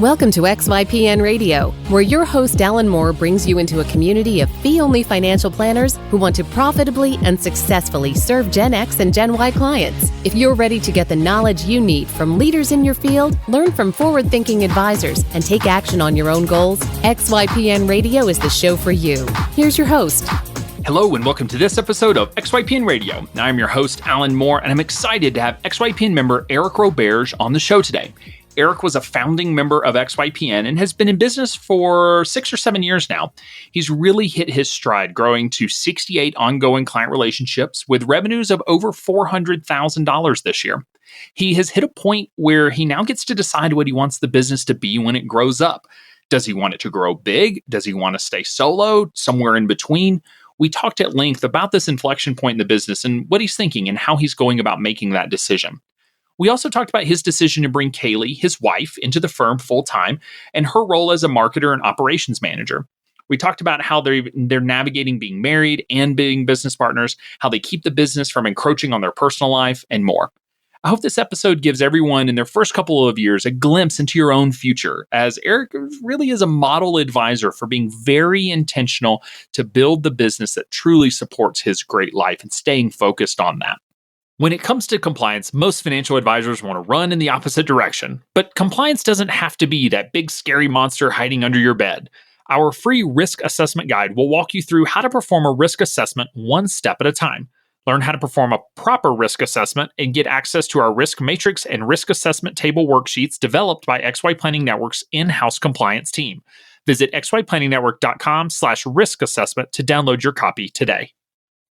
Welcome to XYPN Radio, where your host Alan Moore brings you into a community of fee-only financial planners who want to profitably and successfully serve Gen X and Gen Y clients. If you're ready to get the knowledge you need from leaders in your field, learn from forward-thinking advisors, and take action on your own goals, XYPN Radio is the show for you. Here's your host. Hello and welcome to this episode of XYPN Radio. I'm your host, Alan Moore, and I'm excited to have XYPN member Eric Roberge on the show today. Eric was a founding member of XYPN and has been in business for 6 or 7 years now. He's really hit his stride, growing to 68 ongoing client relationships with revenues of over $400,000 this year. He has hit a point where he now gets to decide what he wants the business to be when it grows up. Does he want it to grow big? Does he want to stay solo? Somewhere in between? We talked at length about this inflection point in the business and what he's thinking and how he's going about making that decision. We also talked about his decision to bring Kaylee, his wife, into the firm full-time and her role as a marketer and operations manager. We talked about how they're navigating being married and being business partners, how they keep the business from encroaching on their personal life, and more. I hope this episode gives everyone in their first couple of years a glimpse into your own future, as Eric really is a model advisor for being very intentional to build the business that truly supports his great life and staying focused on that. When it comes to compliance, most financial advisors want to run in the opposite direction, but compliance doesn't have to be that big scary monster hiding under your bed. Our free risk assessment guide will walk you through how to perform a risk assessment one step at a time. Learn how to perform a proper risk assessment and get access to our risk matrix and risk assessment table worksheets developed by XY Planning Network's in-house compliance team. Visit xyplanningnetwork.com/risk assessment to download your copy today.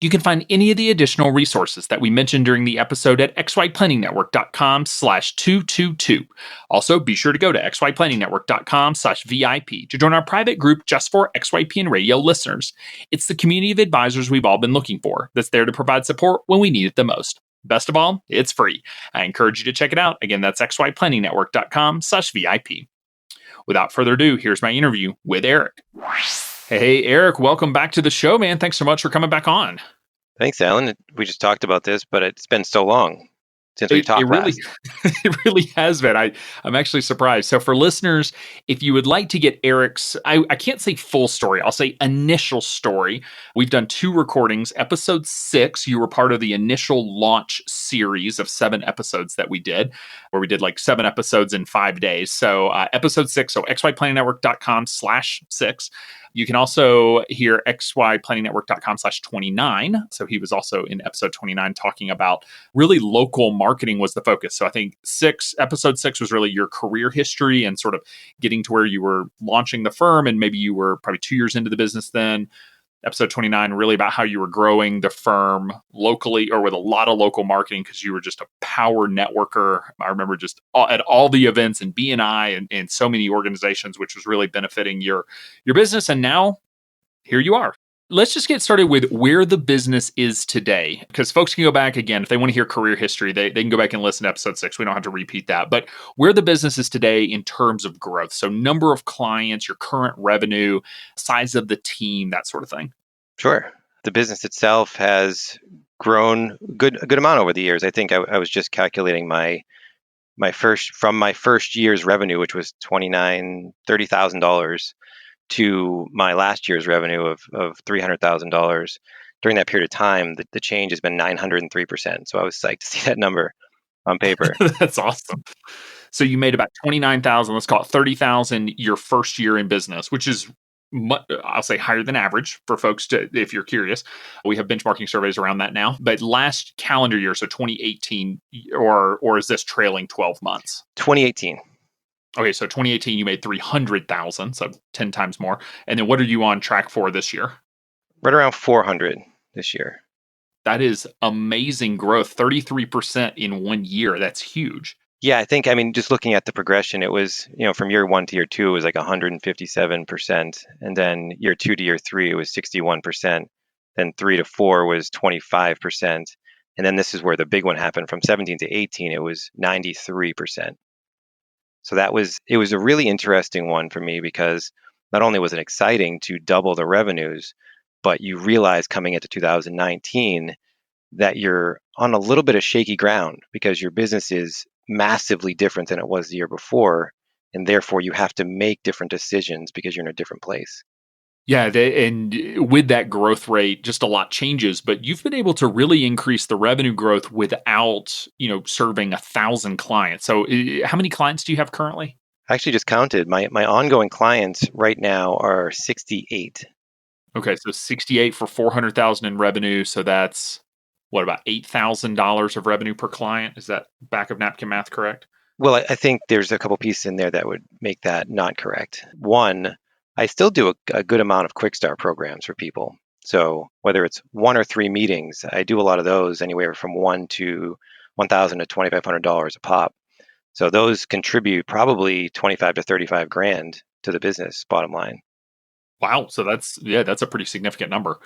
You can find any of the additional resources that we mentioned during the episode at xyplanningnetwork.com/222. Also, be sure to go to xyplanningnetwork.com/VIP to join our private group just for XYPN Radio listeners. It's the community of advisors we've all been looking for that's there to provide support when we need it the most. Best of all, it's free. I encourage you to check it out. Again, that's xyplanningnetwork.com/VIP. Without further ado, here's my interview with Eric. Hey, Eric, welcome back to the show, man. Thanks so much for coming back on. Thanks, Alan. We just talked about this, but it's been so long since we talked last. It really has been. I'm actually surprised. So for listeners, if you would like to get Eric's, I can't say full story, I'll say initial story. We've done 2 recordings. Episode 6, you were part of the initial launch series of 7 episodes that we did, where we did like 7 episodes in 5 days. So episode 6, so xyplanningnetwork.com/6. You can also hear xyplanningnetwork.com/29. So he was also in episode 29 talking about really local marketing was the focus. So I think episode 6 was really your career history and sort of getting to where you were launching the firm. And maybe you were probably 2 years into the business then. Episode 29, really about how you were growing the firm locally or with a lot of local marketing because you were just a power networker. I remember just at all the events and BNI and so many organizations, which was really benefiting your business. And now here you are. Let's just get started with where the business is today, because folks can go back again. If they want to hear career history, they can go back and listen to episode 6. We don't have to repeat that. But where the business is today in terms of growth. So number of clients, your current revenue, size of the team, that sort of thing. Sure. The business itself has grown a good amount over the years. I think I was just calculating my first year's revenue, which was $30,000, to my last year's revenue of $300,000. During that period of time, the change has been 903%. So I was psyched to see that number on paper. That's awesome. So you made about $29,000, let's call it $30,000 your first year in business, which is I'll say higher than average for folks if you're curious. We have benchmarking surveys around that now. But last calendar year, so 2018, or is this trailing 12 months? 2018. Okay, so 2018, you made $300,000, so 10 times more. And then what are you on track for this year? Right around 400 this year. That is amazing growth, 33% in 1 year. That's huge. Yeah, I mean, just looking at the progression, it was, from year 1 to year 2, it was like 157%. And then year 2 to year 3, it was 61%. Then 3 to 4 was 25%. And then this is where the big one happened. From 17 to 18, it was 93%. So it was a really interesting one for me because not only was it exciting to double the revenues, but you realize coming into 2019 that you're on a little bit of shaky ground because your business is massively different than it was the year before. and therefore you have to make different decisions because you're in a different place. Yeah, and with that growth rate, just a lot changes, but you've been able to really increase the revenue growth without, serving 1,000 clients. So, how many clients do you have currently? I actually just counted my ongoing clients right now are 68. Okay, so 68 for 400,000 in revenue. So that's what, about $8,000 of revenue per client? Is that back of napkin math correct? Well, I think there's a couple pieces in there that would make that not correct. One, I still do a good amount of quick start programs for people. So whether it's 1 or 3 meetings, I do a lot of those, anywhere from $1,000 to $2,500 a pop. So those contribute probably 25 to 35 grand to the business bottom line. Wow. So that's a pretty significant number.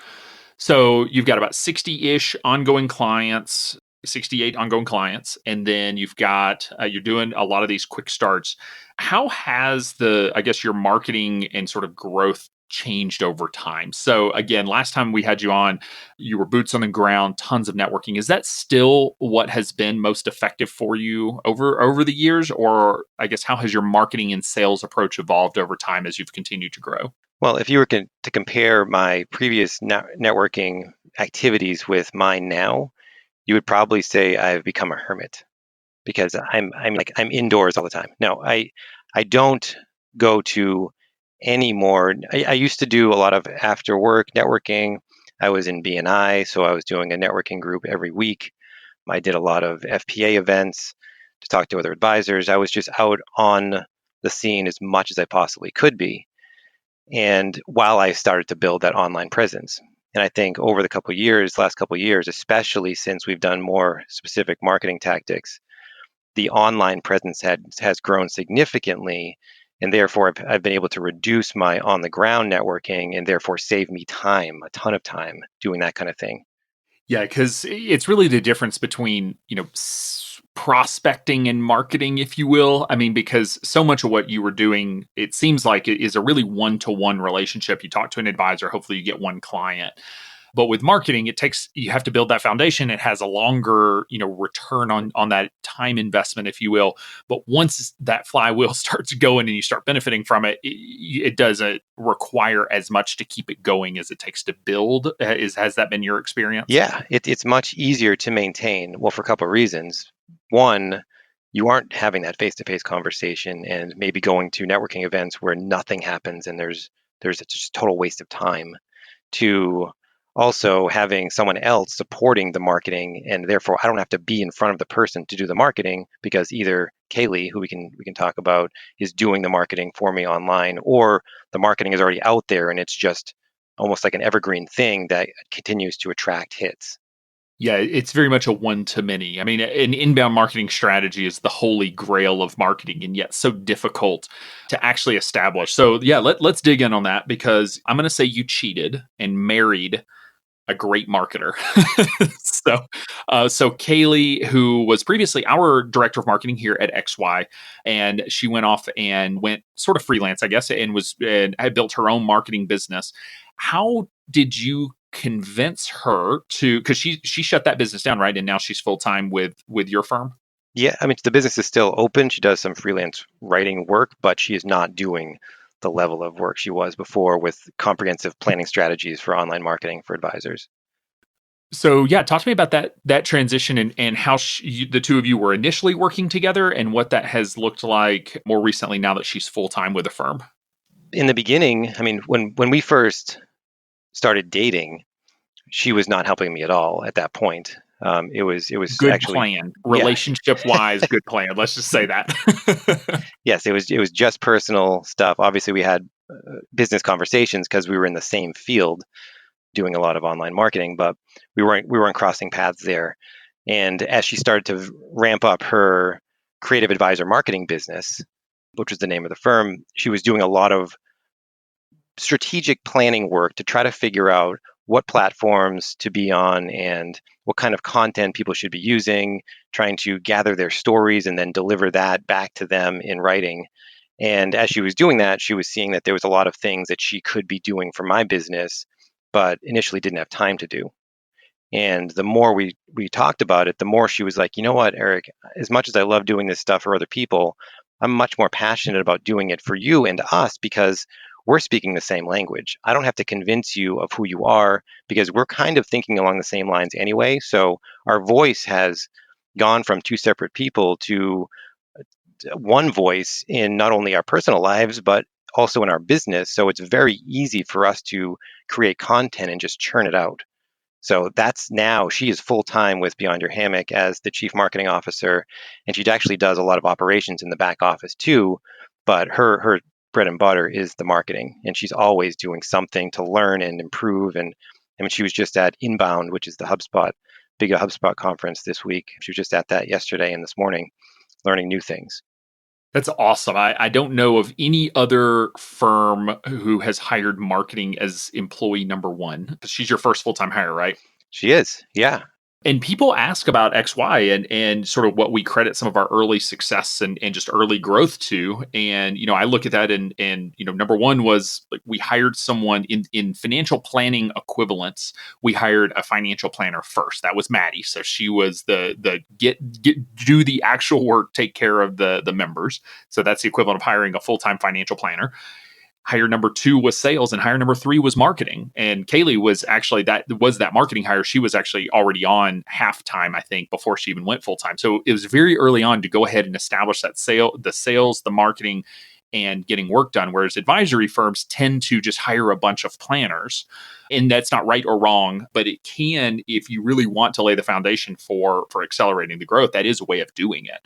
So you've got about 60-ish ongoing clients, 68 ongoing clients, and then you've got you're doing a lot of these quick starts. How has your marketing and sort of growth changed over time? So again, last time we had you on, you were boots on the ground, tons of networking. Is that still what has been most effective for you over the years, or I guess how has your marketing and sales approach evolved over time as you've continued to grow? Well, if you were to compare my previous networking activities with mine now, you would probably say I've become a hermit because I'm indoors all the time. No, I don't go to any more. I used to do a lot of after work networking. I was in BNI, so I was doing a networking group every week. I did a lot of FPA events to talk to other advisors. I was just out on the scene as much as I possibly could be. And while I started to build that online presence. And I think over the last couple of years, especially since we've done more specific marketing tactics, the online presence has grown significantly. And therefore, I've been able to reduce my on the ground networking and therefore save me time, a ton of time doing that kind of thing. Yeah, because it's really the difference between, prospecting and marketing, if you will. I mean, because so much of what you were doing, it seems like it is a really one-to-one relationship. You talk to an advisor, hopefully you get one client. But with marketing, you have to build that foundation. It has a longer, return on that time investment, if you will. But once that flywheel starts going and you start benefiting from it, it doesn't require as much to keep it going as it takes to build. Has that been your experience? Yeah, it's much easier to maintain. Well, for a couple of reasons. One, you aren't having that face-to-face conversation and maybe going to networking events where nothing happens and there's just a total waste of time. Two, also having someone else supporting the marketing, and therefore I don't have to be in front of the person to do the marketing because either Kaylee, who we can talk about, is doing the marketing for me online, or the marketing is already out there and it's just almost like an evergreen thing that continues to attract hits. Yeah, it's very much a one-to-many. I mean, an inbound marketing strategy is the holy grail of marketing, and yet so difficult to actually establish. So, yeah, let's dig in on that because I'm going to say you cheated and married a great marketer. So Kaylee, who was previously our director of marketing here at XY, and she went off and went sort of freelance, I guess, and had built her own marketing business. How did you convince her to? Because she shut that business down, right? And now she's full time with your firm. Yeah, I mean, the business is still open. She does some freelance writing work, but she is not doing the level of work she was before with comprehensive planning strategies for online marketing for advisors. So yeah, talk to me about that transition and how the two of you were initially working together and what that has looked like more recently now that she's full time with a firm. In the beginning, I mean, when we first started dating, she was not helping me at all at that point. It was Good actually plan, relationship wise, good plan. Let's just say that. Yes, it was just personal stuff. Obviously, we had business conversations because we were in the same field, doing a lot of online marketing, but we weren't crossing paths there. And as she started to ramp up her creative advisor marketing business, which was the name of the firm, she was doing a lot of strategic planning work to try to figure out what platforms to be on and what kind of content people should be using, trying to gather their stories and then deliver that back to them in writing. And as she was doing that, she was seeing that there was a lot of things that she could be doing for my business, but initially didn't have time to do. And the more we talked about it, the more she was like, you know what, Eric, as much as I love doing this stuff for other people, I'm much more passionate about doing it for you and us because we're speaking the same language. I don't have to convince you of who you are because we're kind of thinking along the same lines anyway. So our voice has gone from two separate people to one voice in not only our personal lives, but also in our business. So it's very easy for us to create content and just churn it out. So that's now she is full time with Beyond Your Hammock as the chief marketing officer, and she actually does a lot of operations in the back office too. But her bread and butter is the marketing, and she's always doing something to learn and improve. And I mean, she was just at Inbound, which is the big HubSpot conference this week. She was just at that yesterday and this morning, learning new things. That's awesome. I don't know of any other firm who has hired marketing as employee number one. She's your first full-time hire, right? She is, yeah. And people ask about XY and sort of what we credit some of our early success and just early growth to. And, I look at that and number one was like we hired someone in financial planning equivalents. We hired a financial planner first. That was Maddie. So she was the do the actual work, take care of the members. So that's the equivalent of hiring a full-time financial planner. Hire number two was sales, and hire number three was marketing. And Kaylee was actually that marketing hire. She was actually already on half-time, I think, before she even went full-time. So it was very early on to go ahead and establish that the sales, the marketing, and getting work done. Whereas advisory firms tend to just hire a bunch of planners. And that's not right or wrong, but it can, if you really want to lay the foundation for accelerating the growth, that is a way of doing it.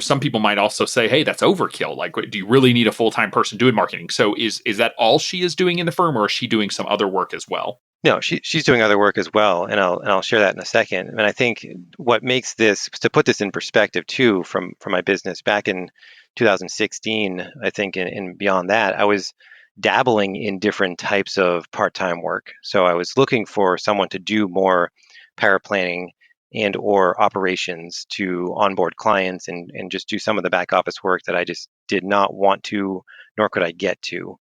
Some people might also say, hey, that's overkill. Like, do you really need a full-time person doing marketing? So is that all she is doing in the firm, or is she doing some other work as well? No, she's doing other work as well, and I'll share that in a second. And I think what makes this, to put this in perspective too, from my business back in 2016, I think, and beyond that, I was dabbling in different types of part-time work. So I was looking for someone to do more paraplanning and or operations to onboard clients and just do some of the back office work that I just did not want to, nor could I get to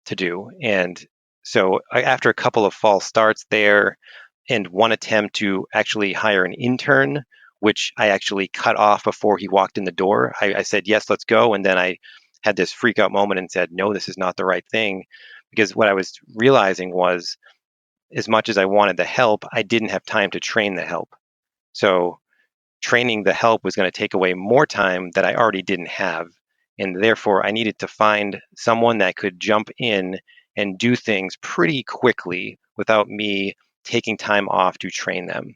do. And so after a couple of false starts there and one attempt to actually hire an intern, which I actually cut off before he walked in the door, I said, yes, let's go. And then I had this freak out moment and said, no, this is not the right thing. Because what I was realizing was, as much as I wanted the help, I didn't have time to train the help. So training the help was going to take away more time that I already didn't have. And therefore, I needed to find someone that could jump in and do things pretty quickly without me taking time off to train them.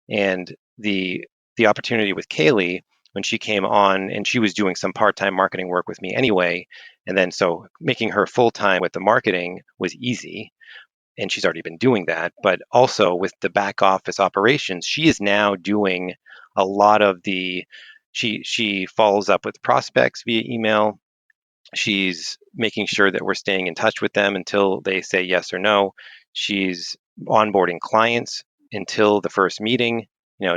And the opportunity with Kaylee, when she came on, and she was doing some part-time marketing work with me anyway, and then so making her full-time with the marketing was easy. And she's already been doing that, but also with the back office operations, she is now doing a lot of she follows up with prospects via email. She's making sure that we're staying in touch with them until they say yes or no. She's onboarding clients until the first meeting,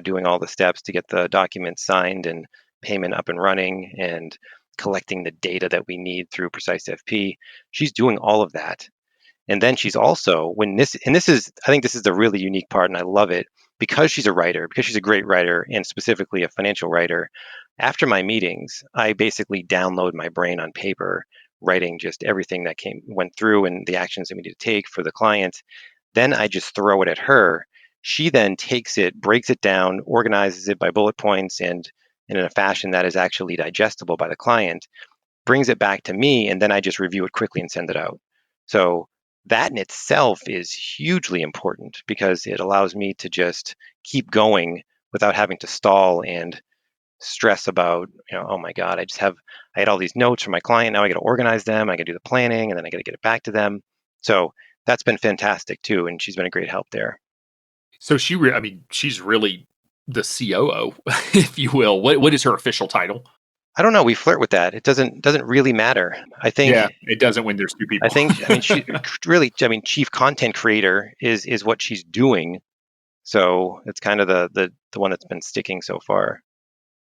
doing all the steps to get the documents signed and payment up and running and collecting the data that we need through Precise FP. She's doing all of that. And then she's also, I think this is the really unique part, and I love it, because she's a writer, because she's a great writer, and specifically a financial writer. After my meetings, I basically download my brain on paper, writing just everything that went through and the actions that we need to take for the client. Then I just throw it at her. She then takes it, breaks it down, organizes it by bullet points, and in a fashion that is actually digestible by the client, brings it back to me, and then I just review it quickly and send it out. So that in itself is hugely important because it allows me to just keep going without having to stall and stress about, oh my God, I had all these notes from my client. Now I got to organize them. I got to do the planning, and then I got to get it back to them. So that's been fantastic too. And she's been a great help there. So she's really the COO, if you will. What is her official title? I don't know. We flirt with that. It doesn't really matter. I think. Yeah, it doesn't when there's two people. Chief content creator is what she's doing. So it's kind of the one that's been sticking so far.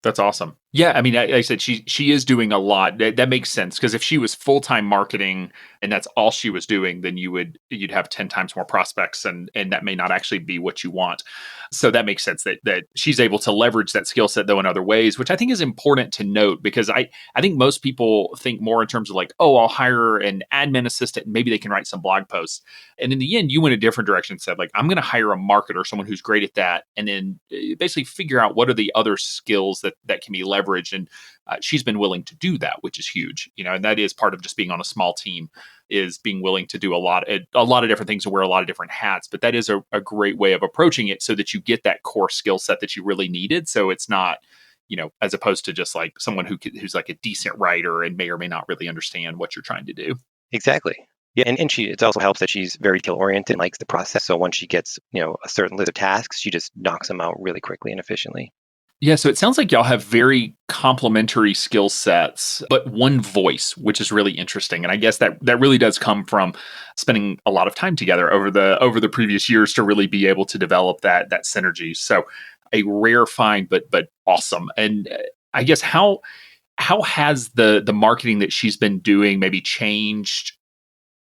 That's awesome. Yeah, I mean, like I said, she is doing a lot. That makes sense because if she was full-time marketing and that's all she was doing, then you'd have 10 times more prospects, and that may not actually be what you want. So that makes sense that she's able to leverage that skill set though in other ways, which I think is important to note because I think most people think more in terms of like, oh, I'll hire an admin assistant and maybe they can write some blog posts. And in the end, you went a different direction and said like, I'm going to hire a marketer, someone who's great at that, and then basically figure out what are the other skills that can be leveraged. And she's been willing to do that, which is huge, and that is part of just being on a small team is being willing to do a lot of different things and wear a lot of different hats. But that is a great way of approaching it so that you get that core skill set that you really needed. So it's not, as opposed to just like someone who's like a decent writer and may or may not really understand what you're trying to do. Exactly. Yeah, and it also helps that she's very detail oriented and likes the process. So once she gets, a certain list of tasks, she just knocks them out really quickly and efficiently. Yeah, so it sounds like y'all have very complementary skill sets, but one voice, which is really interesting. And I guess that really does come from spending a lot of time together over the previous years to really be able to develop that synergy. So a rare find, but awesome. And I guess how has the marketing that she's been doing maybe changed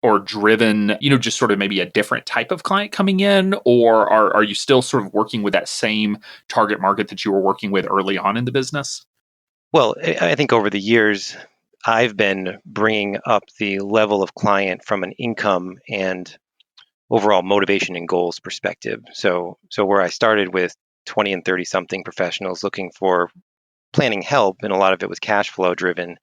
or driven, just sort of maybe a different type of client coming in? Or are you still sort of working with that same target market that you were working with early on in the business? Well, I think over the years, I've been bringing up the level of client from an income and overall motivation and goals perspective. So where I started with 20 and 30 something professionals looking for planning help, and a lot of it was cash flow driven.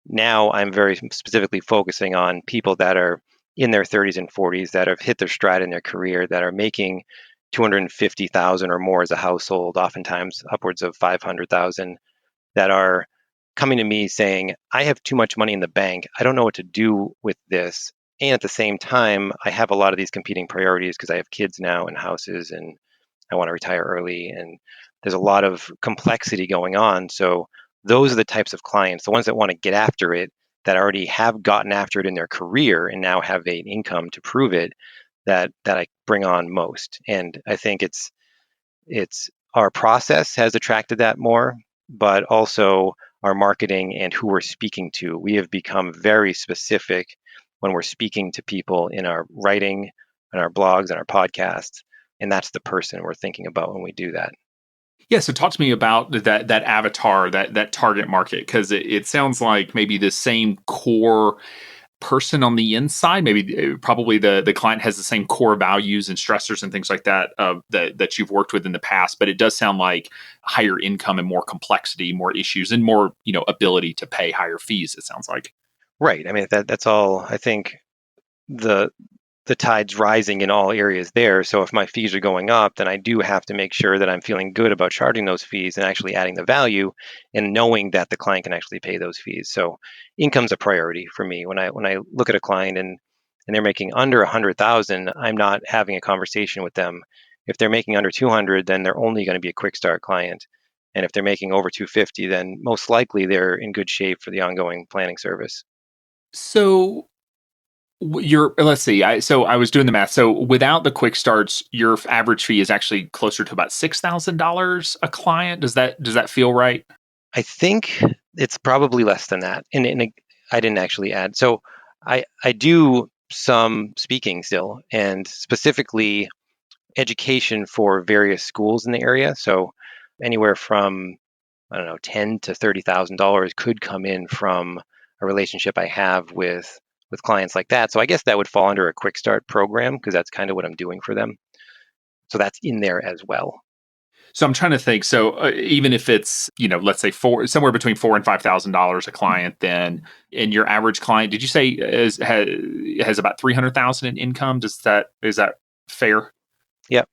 Now I'm very specifically focusing on people that are in their 30s and 40s that have hit their stride in their career, that are making 250,000 or more as a household, oftentimes upwards of 500,000, that are coming to me saying, I have too much money in the bank. I don't know what to do with this. And at the same time, I have a lot of these competing priorities because I have kids now and houses and I want to retire early. And there's a lot of complexity going on. So those are the types of clients, the ones that want to get after it, that already have gotten after it in their career and now have an income to prove it, that I bring on most. And I think it's our process has attracted that more, but also our marketing and who we're speaking to. We have become very specific when we're speaking to people in our writing and our blogs and our podcasts. And that's the person we're thinking about when we do that. Yeah, so talk to me about that avatar, that target market, because it sounds like maybe the same core person on the inside. Maybe probably the client has the same core values and stressors and things like that that you've worked with in the past. But it does sound like higher income and more complexity, more issues, and more ability to pay higher fees. It sounds like. Right. I mean that's all. I think the tide's rising in all areas there. So if my fees are going up, then I do have to make sure that I'm feeling good about charging those fees and actually adding the value and knowing that the client can actually pay those fees. So income's a priority for me. When I look at a client and they're making under 100,000, I'm not having a conversation with them. If they're making under 200, then they're only going to be a quick start client. And if they're making over 250, then most likely they're in good shape for the ongoing planning service. So let's see. I was doing the math. So without the quick starts, your average fee is actually closer to about $6,000 a client. Does that feel right? I think it's probably less than that. And I didn't actually add. So I do some speaking still, and specifically education for various schools in the area. So anywhere from, I don't know, $10,000 to $30,000 could come in from a relationship I have with clients like that. So I guess that would fall under a quick start program because that's kind of what I'm doing for them. So that's in there as well. So I'm trying to think. So even if it's let's say somewhere between $4,000 and $5,000 a client, then and your average client, did you say has about 300,000 in income? Is that fair? Yep.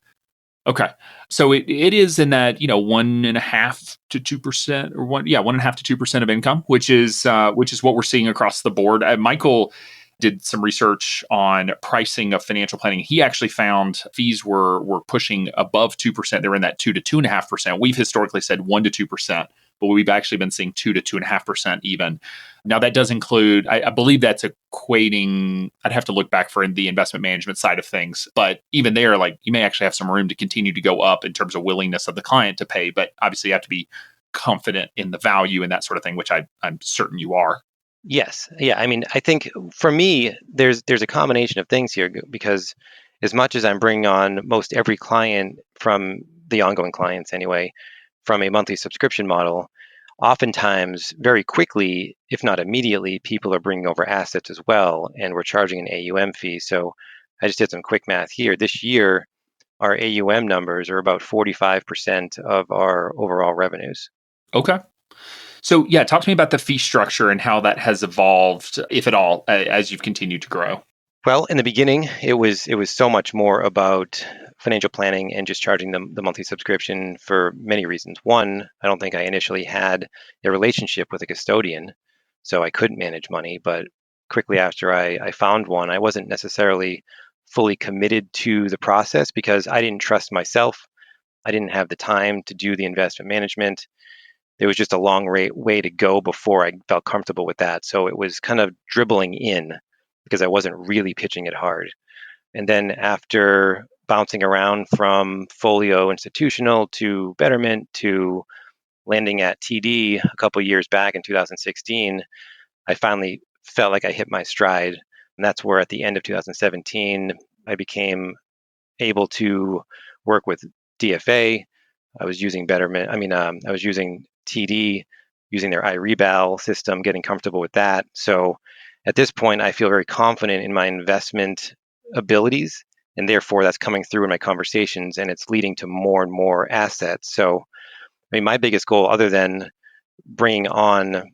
Okay. So it is in that 1.5% to 2% or 1.5% to 2% of income, which is what we're seeing across the board. Michael did some research on pricing of financial planning. He actually found fees were pushing above 2%. They were in that 2 to 2.5%. We've historically said 1 to 2%, but we've actually been seeing 2 to 2.5% even. Now that does include, I believe that's equating, I'd have to look back for the investment management side of things, but even there, like you may actually have some room to continue to go up in terms of willingness of the client to pay, but obviously you have to be confident in the value and that sort of thing, which I'm certain you are. Yes. Yeah. I mean, I think for me, there's a combination of things here because as much as I'm bringing on most every client from the ongoing clients anyway, from a monthly subscription model, oftentimes very quickly, if not immediately, people are bringing over assets as well, and we're charging an AUM fee. So I just did some quick math here. This year, our AUM numbers are about 45% of our overall revenues. Okay. So yeah, talk to me about the fee structure and how that has evolved, if at all, as you've continued to grow. Well, in the beginning, it was so much more about financial planning and just charging them the monthly subscription for many reasons. One, I don't think I initially had a relationship with a custodian, so I couldn't manage money. But quickly after I found one, I wasn't necessarily fully committed to the process because I didn't trust myself. I didn't have the time to do the investment management. There was just a long way to go before I felt comfortable with that. So it was kind of dribbling in because I wasn't really pitching it hard. And then after bouncing around from Folio Institutional to Betterment to landing at TD a couple years back in 2016, I finally felt like I hit my stride. And that's where at the end of 2017, I became able to work with DFA. I was using Betterment. I was using TD, using their iRebal system, getting comfortable with that. So at this point, I feel very confident in my investment abilities, and therefore that's coming through in my conversations, and it's leading to more and more assets. So, I mean, my biggest goal, other than bringing on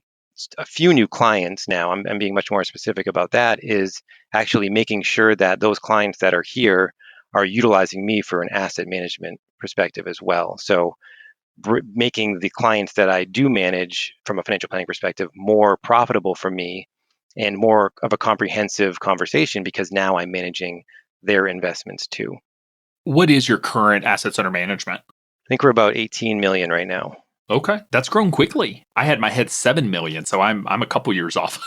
a few new clients now, I'm being much more specific about that, is actually making sure that those clients that are here are utilizing me for an asset management perspective as well. So making the clients that I do manage from a financial planning perspective more profitable for me and more of a comprehensive conversation because now I'm managing their investments too. What is your current assets under management? I think we're about 18 million right now. Okay, that's grown quickly. I had my head 7 million, so I'm a couple years off.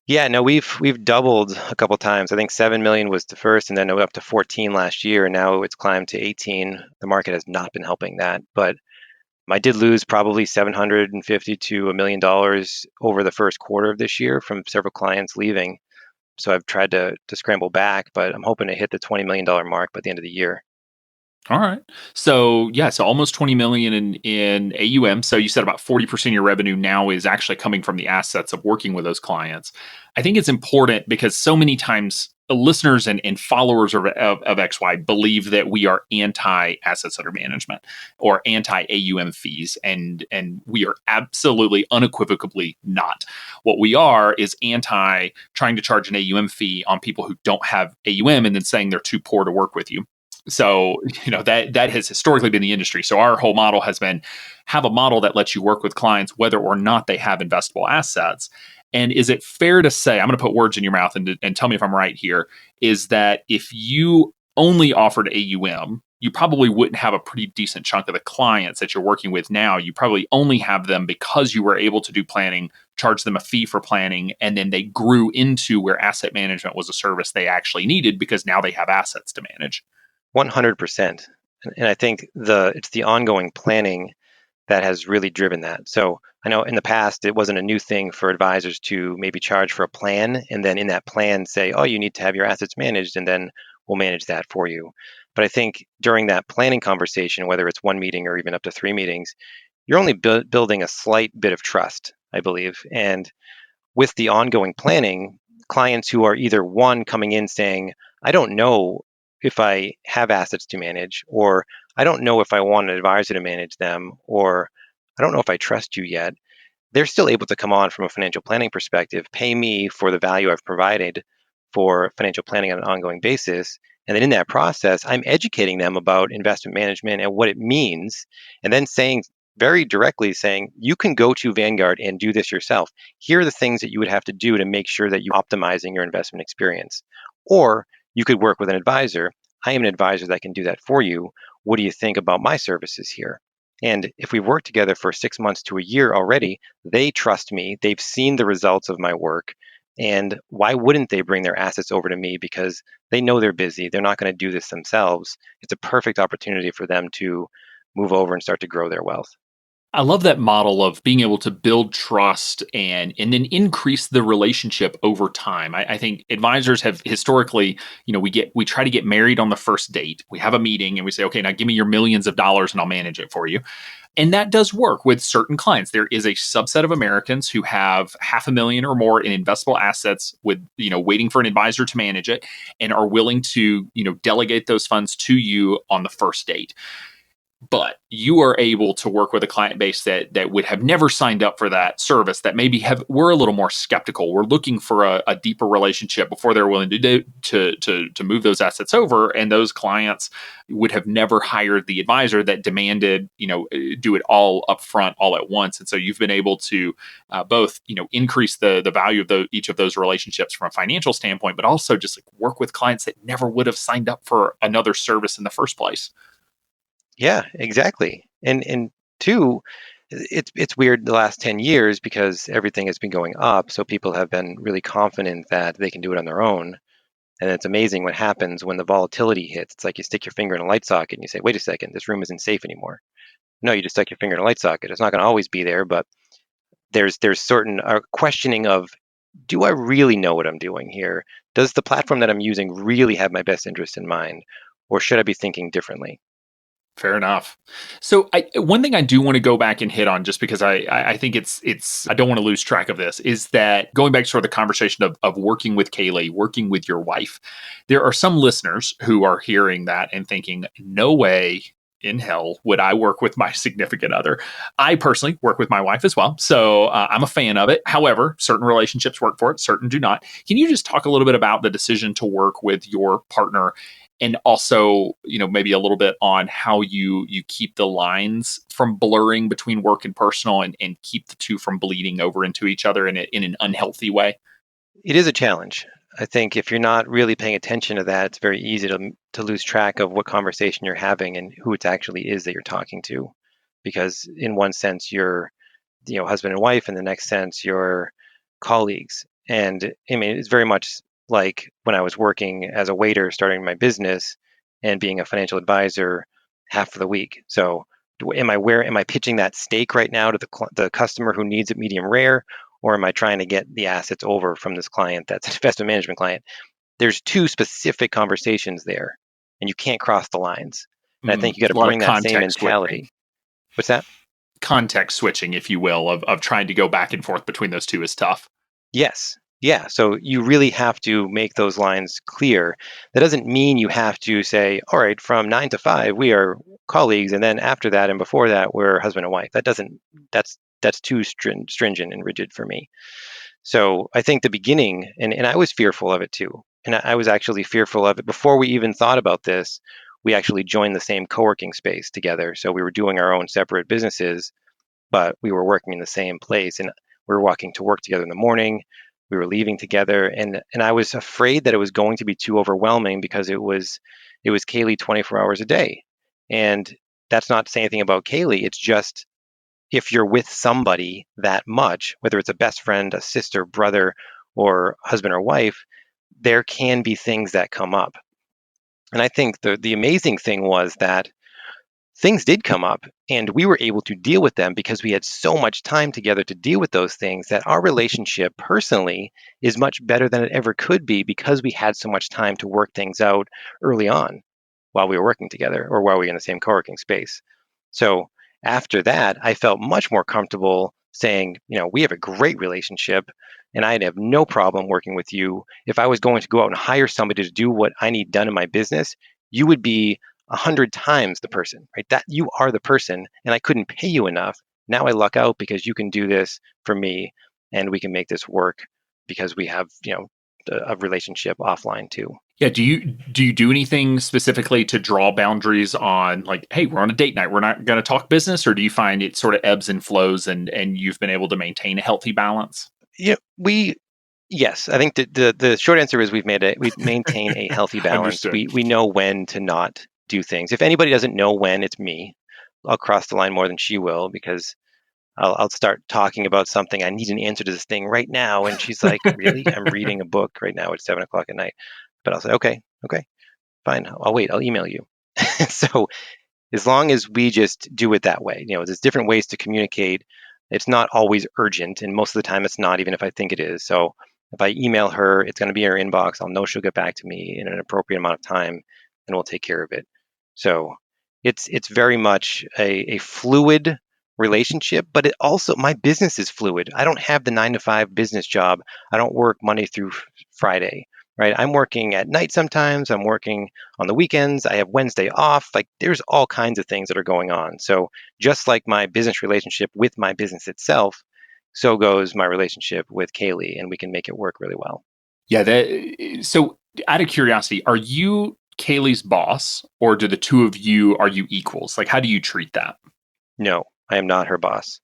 Yeah, no, we've doubled a couple times. I think 7 million was the first, and then it went up to 14 last year, and now it's climbed to 18. The market has not been helping that, but I did lose probably $750 to $1 million over the first quarter of this year from several clients leaving. So I've tried to scramble back, but I'm hoping to hit the $20 million mark by the end of the year. All right. So yeah, so almost 20 million in AUM. So you said about 40% of your revenue now is actually coming from the assets of working with those clients. I think it's important because so many times listeners and followers of XY believe that we are anti assets under management or anti AUM fees. And we are absolutely unequivocally not. What we are is anti trying to charge an AUM fee on people who don't have AUM and then saying they're too poor to work with you. So, that has historically been the industry. So our whole model has been have a model that lets you work with clients whether or not they have investable assets. And is it fair to say, I'm going to put words in your mouth and tell me if I'm right here, is that if you only offered AUM, you probably wouldn't have a pretty decent chunk of the clients that you're working with now. You probably only have them because you were able to do planning, charge them a fee for planning, and then they grew into where asset management was a service they actually needed because now they have assets to manage. 100%. And I think it's the ongoing planning that has really driven that. So I know in the past, it wasn't a new thing for advisors to maybe charge for a plan and then in that plan say, oh, you need to have your assets managed and then we'll manage that for you. But I think during that planning conversation, whether it's one meeting or even up to 3 meetings, you're only building a slight bit of trust, I believe. And with the ongoing planning, clients who are either one coming in saying, I don't know if I have assets to manage, or I don't know if I want an advisor to manage them, or I don't know if I trust you yet, they're still able to come on from a financial planning perspective, pay me for the value I've provided for financial planning on an ongoing basis. And then in that process, I'm educating them about investment management and what it means, and then saying very directly saying, you can go to Vanguard and do this yourself. Here are the things that you would have to do to make sure that you're optimizing your investment experience. Or you could work with an advisor. I am an advisor that can do that for you. What do you think about my services here? And if we've worked together for 6 months to a year already, they trust me. They've seen the results of my work. And why wouldn't they bring their assets over to me? Because they know they're busy. They're not going to do this themselves. It's a perfect opportunity for them to move over and start to grow their wealth. I love that model of being able to build trust and then increase the relationship over time. I think advisors have historically, we try to get married on the first date. We have a meeting and we say, okay, now give me your millions of dollars and I'll manage it for you. And that does work with certain clients. There is a subset of Americans who have 500,000 or more in investable assets with, waiting for an advisor to manage it and are willing to, delegate those funds to you on the first date. But you are able to work with a client base that would have never signed up for that service, that maybe we're a little more skeptical. We're looking for a deeper relationship before they're willing to move those assets over. And those clients would have never hired the advisor that demanded, do it all up front, all at once. And so you've been able to both, increase the value of each of those relationships from a financial standpoint, but also just work with clients that never would have signed up for another service in the first place. Yeah, exactly. And two, it's weird the last 10 years because everything has been going up. So people have been really confident that they can do it on their own. And it's amazing what happens when the volatility hits. It's like you stick your finger in a light socket and you say, wait a second, this room isn't safe anymore. No, you just stuck your finger in a light socket. It's not going to always be there, but there's certain questioning of, do I really know what I'm doing here? Does the platform that I'm using really have my best interest in mind? Or should I be thinking differently? Fair enough. So one thing I do want to go back and hit on, just because I think it's I don't want to lose track of this, is that going back to sort of the conversation of working with Kaylee, working with your wife, there are some listeners who are hearing that and thinking, no way in hell would I work with my significant other. I personally work with my wife as well, so I'm a fan of it. However, certain relationships work for it, certain do not. Can you just talk a little bit about the decision to work with your partner, and also, maybe a little bit on how you keep the lines from blurring between work and personal, and keep the two from bleeding over into each other in an unhealthy way? It is a challenge. I think if you're not really paying attention to that, it's very easy to lose track of what conversation you're having and who it actually is that you're talking to. Because in one sense, you're, husband and wife, in the next sense, you're colleagues. And I mean, it's very much like when I was working as a waiter, starting my business, and being a financial advisor half of the week. So am I pitching that steak right now to the customer who needs it medium rare? Or am I trying to get the assets over from this client that's an investment management client? There's two specific conversations there, and you can't cross the lines. And I think you got to A lot bring of that same context switching. mentality. What's that? Context switching, if you will, of trying to go back and forth between those two is tough. Yes. Yeah. So you really have to make those lines clear. That doesn't mean you have to say, all right, from 9 to 5, we are colleagues. And then after that and before that, we're husband and wife. That's too stringent and rigid for me. So I think the beginning, and I was fearful of it too. And I was actually fearful of it before we even thought about this. We actually joined the same co-working space together. So we were doing our own separate businesses, but we were working in the same place. And we were walking to work together in the morning. We were leaving together. And I was afraid that it was going to be too overwhelming because it was Kaylee 24 hours a day. And that's not to say anything about Kaylee. It's just, if you're with somebody that much, whether it's a best friend, a sister, brother, or husband or wife, there can be things that come up. And I think the amazing thing was that things did come up and we were able to deal with them because we had so much time together to deal with those things, that our relationship personally is much better than it ever could be because we had so much time to work things out early on while we were working together or while we were in the same co-working space. So after that, I felt much more comfortable saying, we have a great relationship and I'd have no problem working with you. If I was going to go out and hire somebody to do what I need done in my business, you would be 100 times the person, right? That you are the person, and I couldn't pay you enough. Now I luck out because you can do this for me and we can make this work because we have, a relationship offline too. Yeah. Do you do anything specifically to draw boundaries on, like, hey, we're on a date night, we're not going to talk business? Or do you find it sort of ebbs and flows and you've been able to maintain a healthy balance? Yes, I think the short answer is we maintain a healthy balance. Understood. We know when to not do things. If anybody doesn't know when, it's me. I'll cross the line more than she will because I'll start talking about something. I need an answer to this thing right now. And she's like, really? I'm reading a book right now at 7 o'clock at night. But I'll say, okay, fine. I'll wait. I'll email you. So as long as we just do it that way. There's different ways to communicate. It's not always urgent, and most of the time it's not, even if I think it is. So if I email her, it's going to be in her inbox. I'll know she'll get back to me in an appropriate amount of time, and we'll take care of it. So it's very much a fluid relationship, but it also, my business is fluid. I don't have the 9 to 5 business job. I don't work Monday through Friday, right? I'm working at night sometimes. I'm working on the weekends. I have Wednesday off. Like, there's all kinds of things that are going on. So just like my business relationship with my business itself, so goes my relationship with Kaylee, and we can make it work really well. Yeah. So out of curiosity, are you Kaylee's boss, or do the two of you, are you equals? Like, how do you treat that? No, I am not her boss.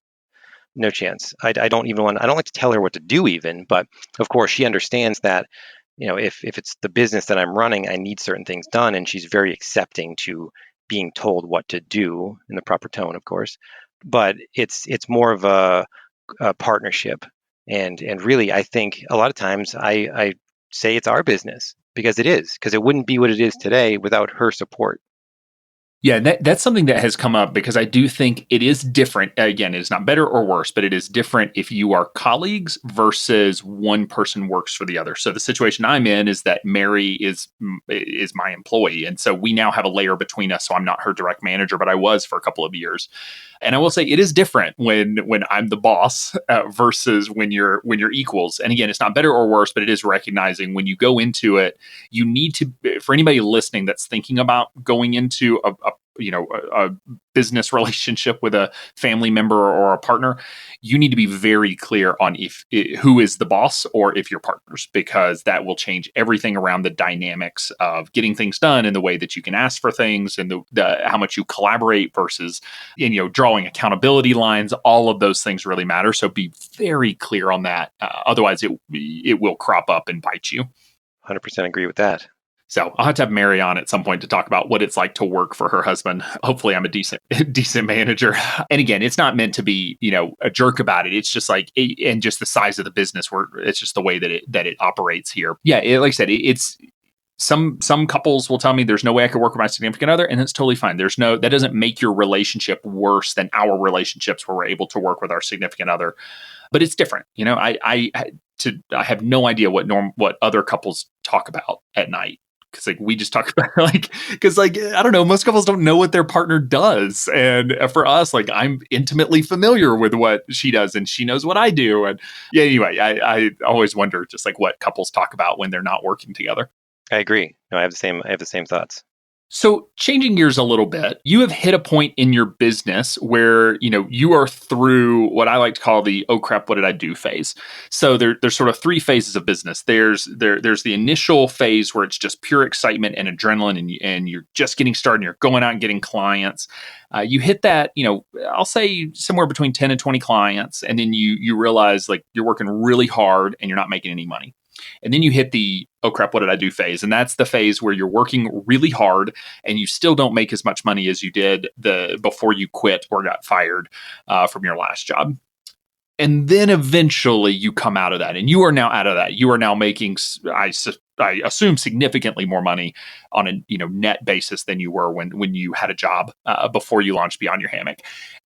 No chance. I don't like to tell her what to do even, but of course she understands that, if it's the business that I'm running, I need certain things done, and she's very accepting to being told what to do in the proper tone, of course. But it's more of a partnership, and really, I think a lot of times I say it's our business because it wouldn't be what it is today without her support. Yeah, that's something that has come up, because I do think it is different. Again, it's not better or worse, but it is different if you are colleagues versus one person works for the other. So the situation I'm in is that Mary is my employee, and so we now have a layer between us. So I'm not her direct manager, but I was for a couple of years. And I will say it is different when I'm the boss versus when you're equals. And again, it's not better or worse, but it is recognizing when you go into it, you need to, for anybody listening that's thinking about going into a business relationship with a family member or a partner, you need to be very clear on who is the boss or if you're partners, because that will change everything around the dynamics of getting things done and the way that you can ask for things, and the how much you collaborate versus, drawing accountability lines. All of those things really matter. So be very clear on that. Otherwise, it will crop up and bite you. 100% agree with that. So I'll have to have Mary on at some point to talk about what it's like to work for her husband. Hopefully I'm a decent manager. And again, it's not meant to be, a jerk about it. It's just like, and just the size of the business, where it's just the way that it operates here. Yeah. Like I said, it's some couples will tell me there's no way I could work with my significant other, and it's totally fine. That doesn't make your relationship worse than our relationships where we're able to work with our significant other. But it's different. I have no idea what other couples talk about at night. Because we just talk about I don't know, most couples don't know what their partner does, and for us, I'm intimately familiar with what she does, and she knows what I do, and yeah. Anyway, I always wonder just what couples talk about when they're not working together. I agree. No, I have the same thoughts. So changing gears a little bit, you have hit a point in your business where, you are through what I like to call the, oh crap, what did I do phase. So there's sort of 3 phases of business. There's the initial phase where it's just pure excitement and adrenaline, and you're just getting started and you're going out and getting clients. You hit that, I'll say somewhere between 10 and 20 clients. And then you realize you're working really hard and you're not making any money. And then you hit the, oh crap, what did I do phase? And that's the phase where you're working really hard and you still don't make as much money as you did before you quit or got fired from your last job. And then eventually you come out of that, and you are now out of that. You are now making, I assume, significantly more money on a net basis than you were when you had a job before you launched Beyond Your Hammock.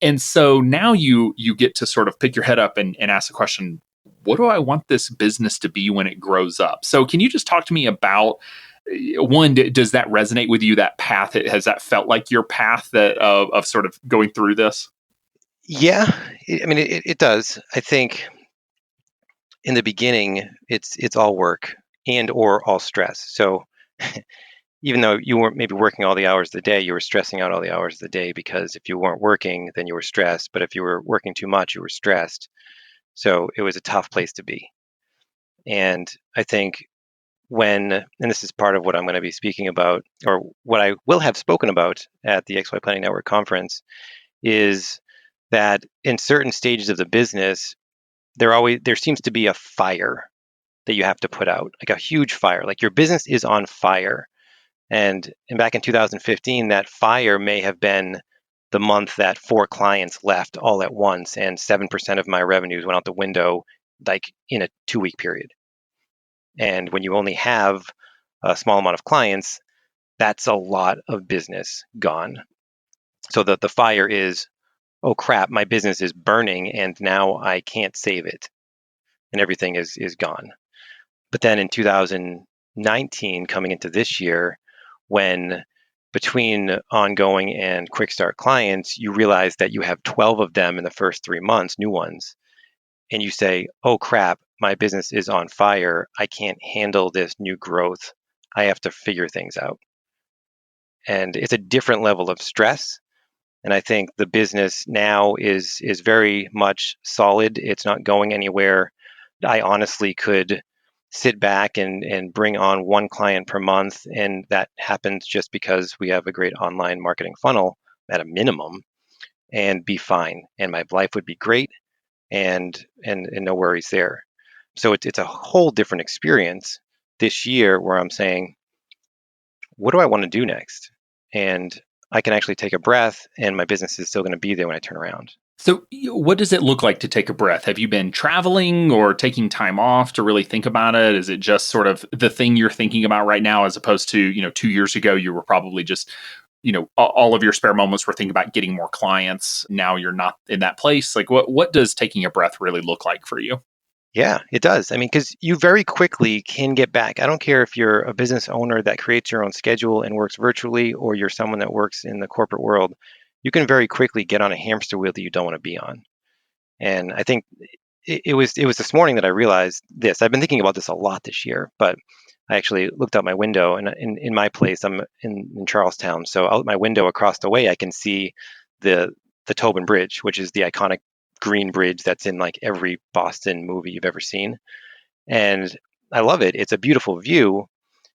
And so now you get to sort of pick your head up and ask the question, what do I want this business to be when it grows up? So can you just talk to me about, one, does that resonate with you, that path? Has that felt like your path of sort of going through this? Yeah, it does. I think in the beginning, it's all work and or all stress. So even though you weren't maybe working all the hours of the day, you were stressing out all the hours of the day, because if you weren't working, then you were stressed. But if you were working too much, you were stressed. So it was a tough place to be. And I think and this is part of what I'm going to be speaking about, or what I will have spoken about at the XY Planning Network conference, is that in certain stages of the business, there seems to be a fire that you have to put out, like a huge fire, like your business is on fire. And back in 2015, that fire may have been the month that 4 clients left all at once, and 7% of my revenues went out the window, in a 2-week period. And when you only have a small amount of clients, that's a lot of business gone. So the fire is, oh crap, my business is burning and now I can't save it and everything is gone. But then in 2019, coming into this year, when between ongoing and quick start clients, you realize that you have 12 of them in the first 3 months, new ones, and you say, oh crap, my business is on fire. I can't handle this new growth. I have to figure things out. And it's a different level of stress. And I think the business now is very much solid. It's not going anywhere. I honestly could sit back and bring on one client per month, and that happens just because we have a great online marketing funnel at a minimum, and be fine. And my life would be great, and no worries there. So it's a whole different experience this year where I'm saying, what do I want to do next? And I can actually take a breath, and my business is still going to be there when I turn around. So, what does it look like to take a breath? Have you been traveling or taking time off to really think about it? Is it just sort of the thing you're thinking about right now, as opposed to 2 years ago, you were probably just, all of your spare moments were thinking about getting more clients. Now you're not in that place. Like, what does taking a breath really look like for you? Yeah, it does. I mean, because you very quickly can get back. I don't care if you're a business owner that creates your own schedule and works virtually, or you're someone that works in the corporate world. You can very quickly get on a hamster wheel that you don't want to be on. And I think it was this morning that I realized this. I've been thinking about this a lot this year, but I actually looked out my window, and in my place, I'm in Charlestown. So out my window across the way, I can see the Tobin Bridge, which is the iconic green bridge that's in like every Boston movie you've ever seen. And I love it. It's a beautiful view,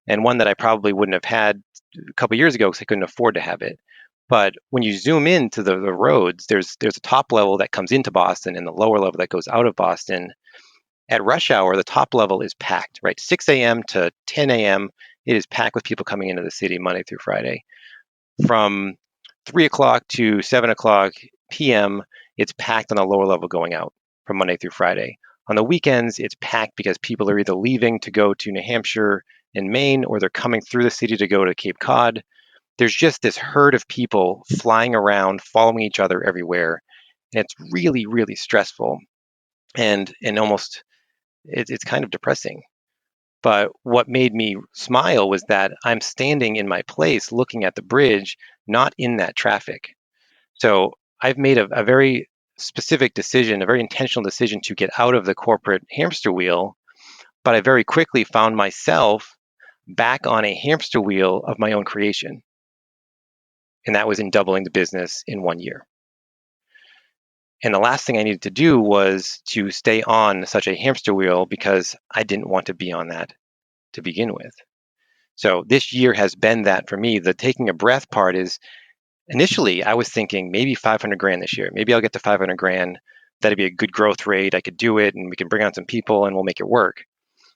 and one that I probably wouldn't have had a couple years ago because I couldn't afford to have it. But when you zoom into the roads, there's a top level that comes into Boston and the lower level that goes out of Boston. At rush hour, the top level is packed, right? 6 a.m. to 10 a.m., it is packed with people coming into the city Monday through Friday. From 3 o'clock to 7 o'clock p.m., it's packed on the lower level going out from Monday through Friday. On the weekends, it's packed because people are either leaving to go to New Hampshire and Maine, or they're coming through the city to go to Cape Cod. There's just this herd of people flying around, following each other everywhere. And it's really, really stressful. And almost, it's kind of depressing. But what made me smile was that I'm standing in my place looking at the bridge, not in that traffic. So I've made a very specific decision, a very intentional decision to get out of the corporate hamster wheel. But I very quickly found myself back on a hamster wheel of my own creation. And that was in doubling the business in 1 year. And the last thing I needed to do was to stay on such a hamster wheel because I didn't want to be on that to begin with. So this year has been that for me. The taking a breath part is, initially I was thinking maybe 500 grand this year. Maybe I'll get to 500 grand. That'd be a good growth rate. I could do it, and we can bring on some people and we'll make it work.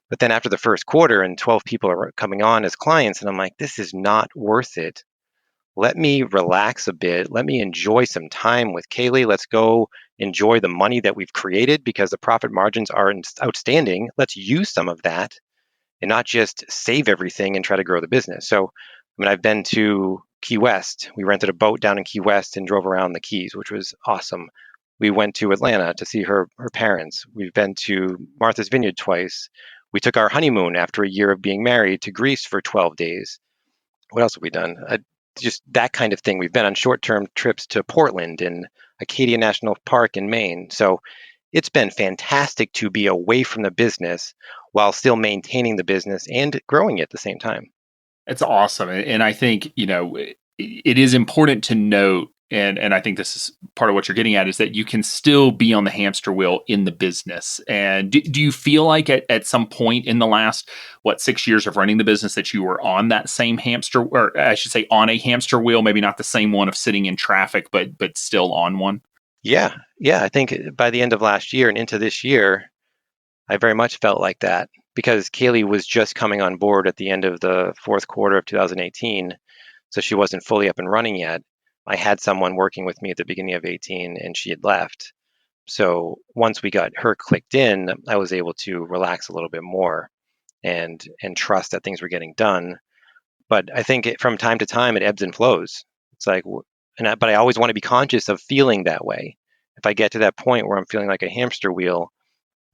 But then after the first quarter and 12 people are coming on as clients, and I'm like, this is not worth it. Let me relax a bit. Let me enjoy some time with Kaylee. Let's go enjoy the money that we've created because the profit margins are outstanding. Let's use some of that and not just save everything and try to grow the business. So, I've been to Key West. We rented a boat down in Key West and drove around the Keys, which was awesome. We went to Atlanta to see her parents. We've been to Martha's Vineyard twice. We took our honeymoon after a year of being married to Greece for 12 days. What else have we done? Just that kind of thing. We've been on short-term trips to Portland and Acadia National Park in Maine. So it's been fantastic to be away from the business while still maintaining the business and growing it at the same time. It's awesome. And I think, it is important to note, and I think this is part of what you're getting at, is that you can still be on the hamster wheel in the business. And do you feel like at some point in the last, 6 years of running the business, that you were on that same hamster, or I should say on a hamster wheel, maybe not the same one of sitting in traffic, but still on one? Yeah. I think by the end of last year and into this year, I very much felt like that because Kaylee was just coming on board at the end of the fourth quarter of 2018. So she wasn't fully up and running yet. I had someone working with me at the beginning of 18 and she had left. So once we got her clicked in, I was able to relax a little bit more and trust that things were getting done. But I think from time to time, it ebbs and flows. It's like But I always want to be conscious of feeling that way. If I get to that point where I'm feeling like a hamster wheel,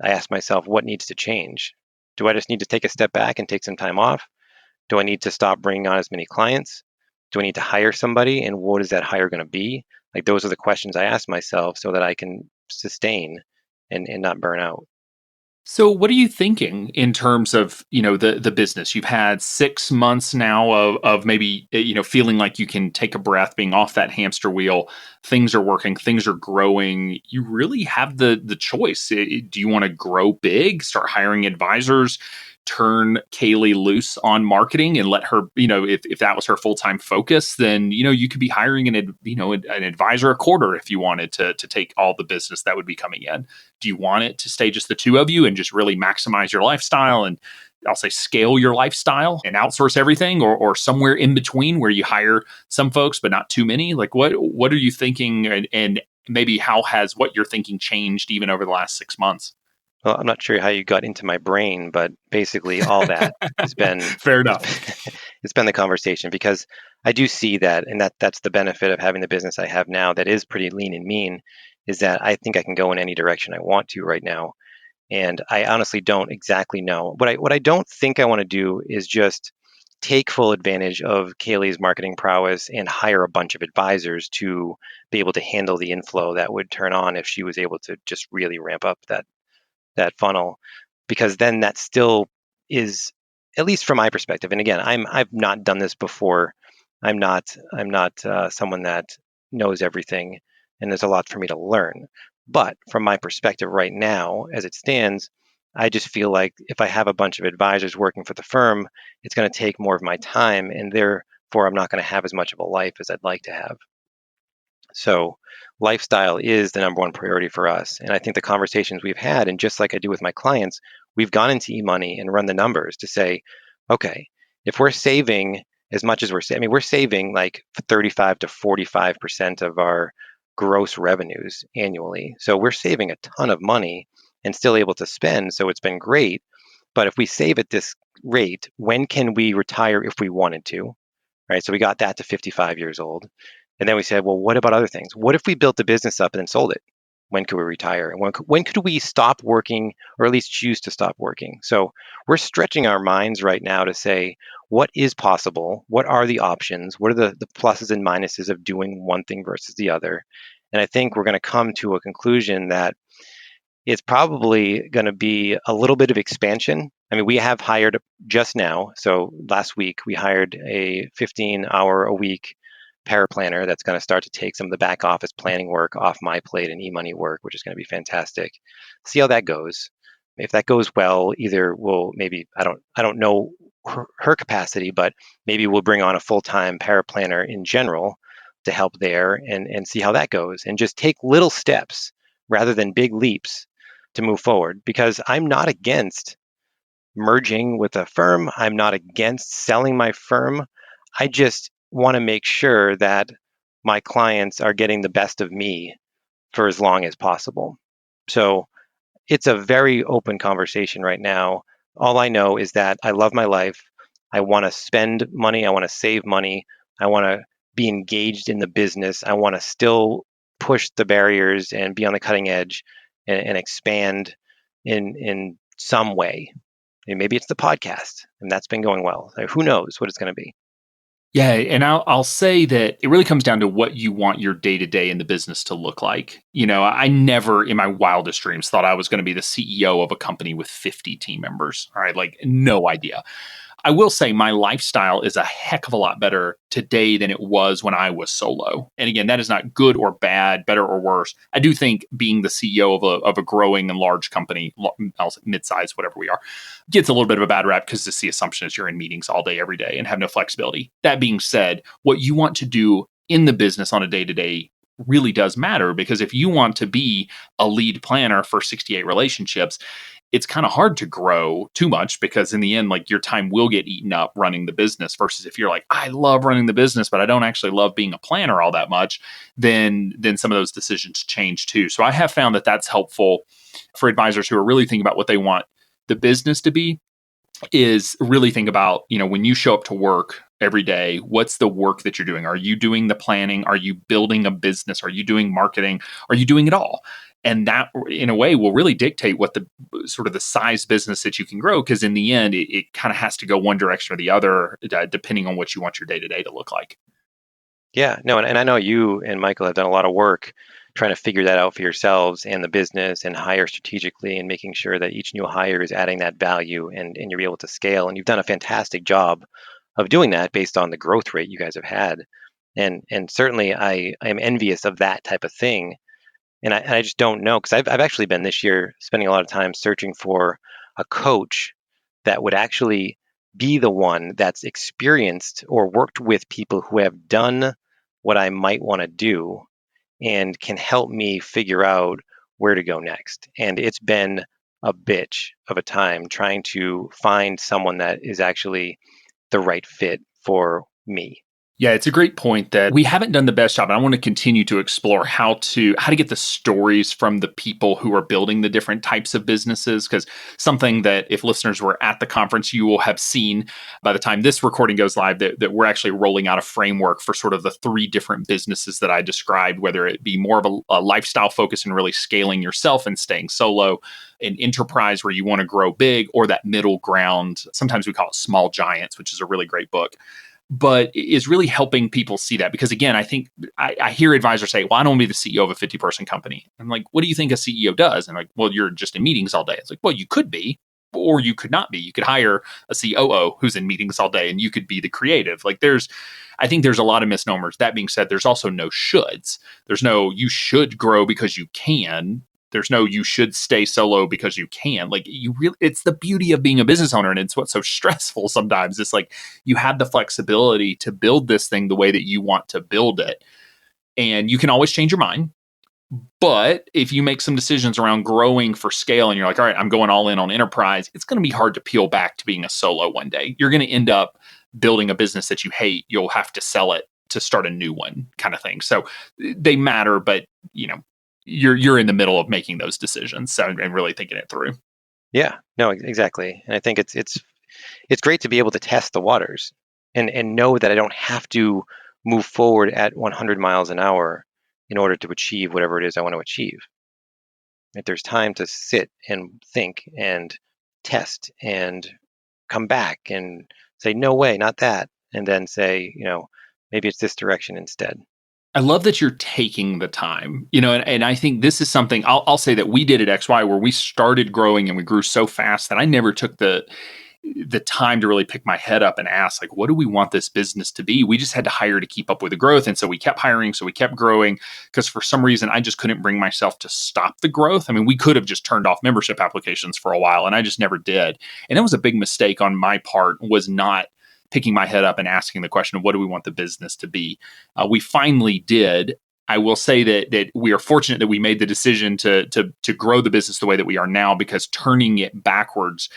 I ask myself, what needs to change? Do I just need to take a step back and take some time off? Do I need to stop bringing on as many clients? Do I need to hire somebody? And what is that hire going to be? Like, those are the questions I ask myself so that I can sustain and not burn out. So what are you thinking in terms of, the business? You've had 6 months now of maybe, feeling like you can take a breath, being off that hamster wheel. Things are working, things are growing. You really have the choice. Do you want to grow big, start hiring advisors, turn Kaylee loose on marketing and let her, if that was her full-time focus, then, you could be hiring an advisor a quarter if you wanted to take all the business that would be coming in. Do you want it to stay just the two of you and just really maximize your lifestyle and I'll say scale your lifestyle and outsource everything, or somewhere in between where you hire some folks but not too many? Like what are you thinking, and maybe how has what you're thinking changed even over the last 6 months? Well, I'm not sure how you got into my brain, but basically all that has been Fair enough. it's been the conversation, because I do see that, and that's the benefit of having the business I have now that is pretty lean and mean, is that I think I can go in any direction I want to right now. And I honestly don't exactly know. What I don't think I want to do is just take full advantage of Kaylee's marketing prowess and hire a bunch of advisors to be able to handle the inflow that would turn on if she was able to just really ramp up that funnel, because then that still is, at least from my perspective. And again, I've not done this before. I'm not someone that knows everything, and there's a lot for me to learn. But from my perspective right now, as it stands, I just feel like if I have a bunch of advisors working for the firm, it's going to take more of my time, and therefore I'm not going to have as much of a life as I'd like to have. So lifestyle is the number one priority for us. And I think the conversations we've had, and just like I do with my clients, we've gone into eMoney and run the numbers to say, okay, if we're saving as much as we're saving like 35 to 45% of our gross revenues annually. So we're saving a ton of money and still able to spend. So it's been great. But if we save at this rate, when can we retire if we wanted to? Right. So we got that to 55 years old. And then we said, well, what about other things? What if we built the business up and then sold it? When could we retire? And when could we stop working, or at least choose to stop working? So we're stretching our minds right now to say, what is possible? What are the options? What are the pluses and minuses of doing one thing versus the other? And I think we're going to come to a conclusion that it's probably going to be a little bit of expansion. I mean, we have hired just now. So last week, we hired a 15-hour-a-week paraplanner that's going to start to take some of the back office planning work off my plate and eMoney work, which is going to be fantastic. See how that goes. If that goes well, either we'll maybe, I don't know her capacity, but maybe we'll bring on a full-time paraplanner in general to help there, and see how that goes, and just take little steps rather than big leaps to move forward. Because I'm not against merging with a firm. I'm not against selling my firm. I just want to make sure that my clients are getting the best of me for as long as possible. So it's a very open conversation right now. All I know is that I love my life. I want to spend money. I want to save money. I want to be engaged in the business. I want to still push the barriers and be on the cutting edge, and expand in some way. And maybe it's the podcast, and that's been going well. So who knows what it's going to be. Yeah, and I'll say that it really comes down to what you want your day-to-day in the business to look like. I never in my wildest dreams thought I was going to be the CEO of a company with 50 team members. All right, like no idea. I will say my lifestyle is a heck of a lot better today than it was when I was solo. And again, that is not good or bad, better or worse. I do think being the CEO of a growing and large company, I'll say mid-size, whatever we are, gets a little bit of a bad rap because the assumption is you're in meetings all day, every day, and have no flexibility. That being said, what you want to do in the business on a day-to-day really does matter, because if you want to be a lead planner for 68 relationships, it's kind of hard to grow too much, because in the end, like your time will get eaten up running the business, versus if you're like, I love running the business, but I don't actually love being a planner all that much, then some of those decisions change too. So I have found that that's helpful for advisors who are really thinking about what they want the business to be, is really think about, when you show up to work, every day? What's the work that you're doing? Are you doing the planning? Are you building a business? Are you doing marketing? Are you doing it all? And that, in a way, will really dictate what the sort of the size business that you can grow. Because in the end, it kind of has to go one direction or the other, depending on what you want your day to day to look like. Yeah, no, and I know you and Michael have done a lot of work trying to figure that out for yourselves and the business and hire strategically and making sure that each new hire is adding that value and you're able to scale. And you've done a fantastic job of doing that based on the growth rate you guys have had. And certainly I am envious of that type of thing. And I just don't know, because I've actually been this year spending a lot of time searching for a coach that would actually be the one that's experienced or worked with people who have done what I might want to do and can help me figure out where to go next. And it's been a bitch of a time trying to find someone that is actually the right fit for me. Yeah, it's a great point that we haven't done the best job. And I want to continue to explore how to get the stories from the people who are building the different types of businesses. Because something that if listeners were at the conference, you will have seen by the time this recording goes live, that we're actually rolling out a framework for sort of the 3 different businesses that I described, whether it be more of a lifestyle focus and really scaling yourself and staying solo, an enterprise where you want to grow big, or that middle ground. Sometimes we call it Small Giants, which is a really great book, but is really helping people see that. Because again, I think I hear advisors say, well, I don't want to be the CEO of a 50-person company. I'm like, what do you think a CEO does? And like, well, you're just in meetings all day. It's like, well, you could be, or you could not be. You could hire a COO who's in meetings all day and you could be the creative. Like I think there's a lot of misnomers. That being said, there's also no shoulds. There's no, you should grow because you can. There's no, you should stay solo because you can. Like it's the beauty of being a business owner. And it's what's so stressful sometimes. It's like you have the flexibility to build this thing the way that you want to build it. And you can always change your mind. But if you make some decisions around growing for scale and you're like, all right, I'm going all in on enterprise, it's going to be hard to peel back to being a solo one day. You're going to end up building a business that you hate. You'll have to sell it to start a new one, kind of thing. So they matter, but you're in the middle of making those decisions, so and really thinking it through. Yeah, no, exactly. And I think it's great to be able to test the waters and know that I don't have to move forward at 100 miles an hour in order to achieve whatever it is I want to achieve. If there's time to sit and think and test and come back and say, no way, not that, and then say, maybe it's this direction instead. I love that you're taking the time, and I think this is something I'll say that we did at XY, where we started growing and we grew so fast that I never took the time to really pick my head up and ask, like, what do we want this business to be? We just had to hire to keep up with the growth. And so we kept hiring. So we kept growing because for some reason, I just couldn't bring myself to stop the growth. I mean, we could have just turned off membership applications for a while and I just never did. And that was a big mistake on my part, was not picking my head up and asking the question of what do we want the business to be? We finally did. I will say that we are fortunate that we made the decision to grow the business the way that we are now, because turning it backwards,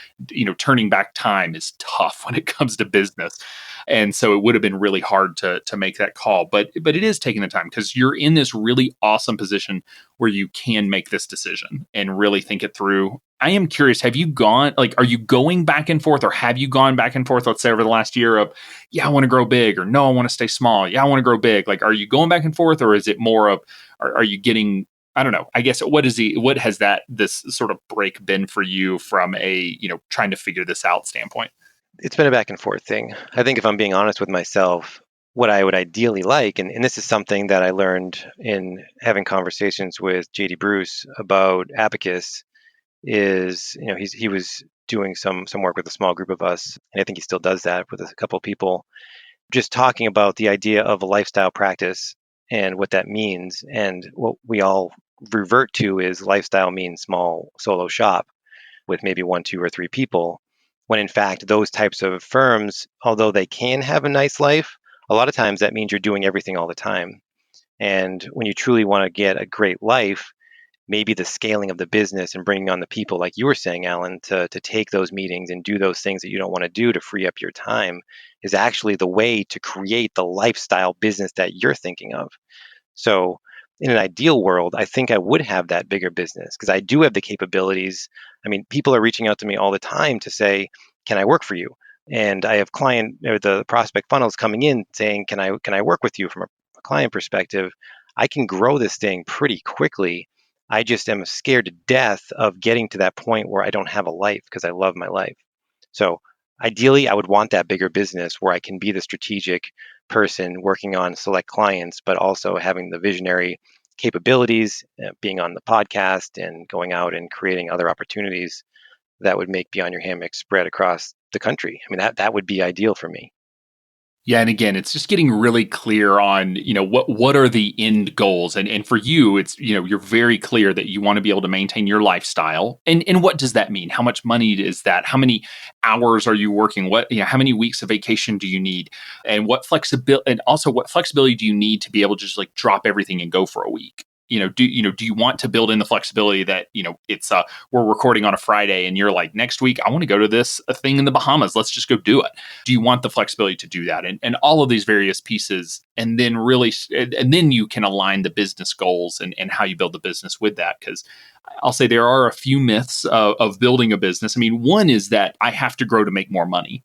turning back time is tough when it comes to business. And so it would have been really hard to make that call. But it is taking the time, because you're in this really awesome position where you can make this decision and really think it through. I am curious, are you going back and forth, or have you gone back and forth, let's say over the last year of, yeah, I want to grow big, or no, I want to stay small. Yeah, I want to grow big. Like, are you going back and forth, or is it more of, are you getting, I don't know, I guess, what has this sort of break been for you from a, trying to figure this out standpoint? It's been a back and forth thing. I think if I'm being honest with myself, what I would ideally like, and this is something that I learned in having conversations with JD Bruce about Abacus, is, he was doing some work with a small group of us, and I think he still does that with a couple of people, just talking about the idea of a lifestyle practice and what that means. And what we all revert to is lifestyle means small solo shop with maybe 1, 2, or 3 people, when in fact those types of firms, although they can have a nice life, a lot of times that means you're doing everything all the time. And when you truly want to get a great life, maybe the scaling of the business and bringing on the people, like you were saying, Alan, to take those meetings and do those things that you don't want to do to free up your time, is actually the way to create the lifestyle business that you're thinking of. So in an ideal world, I think I would have that bigger business, because I do have the capabilities. I mean, people are reaching out to me all the time to say, can I work for you? And I have the prospect funnels coming in saying, can I work with you from a client perspective? I can grow this thing pretty quickly. I just am scared to death of getting to that point where I don't have a life because I love my life. So ideally, I would want that bigger business where I can be the strategic person working on select clients, but also having the visionary capabilities, being on the podcast and going out and creating other opportunities that would make Beyond Your Hammock spread across the country. I mean, that would be ideal for me. Yeah, and again, it's just getting really clear on, what are the end goals. And for you, it's, you're very clear that you want to be able to maintain your lifestyle. And what does that mean? How much money is that? How many hours are you working? How many weeks of vacation do you need? And what flexibility do you need to be able to just like drop everything and go for a week? Do you want to build in the flexibility that, it's we're recording on a Friday and you're like, next week I want to go to this thing in the Bahamas, let's just go do it. Do you want the flexibility to do that? And all of these various pieces, and then you can align the business goals and how you build the business with that. Because I'll say there are a few myths of building a business. I mean, one is that I have to grow to make more money.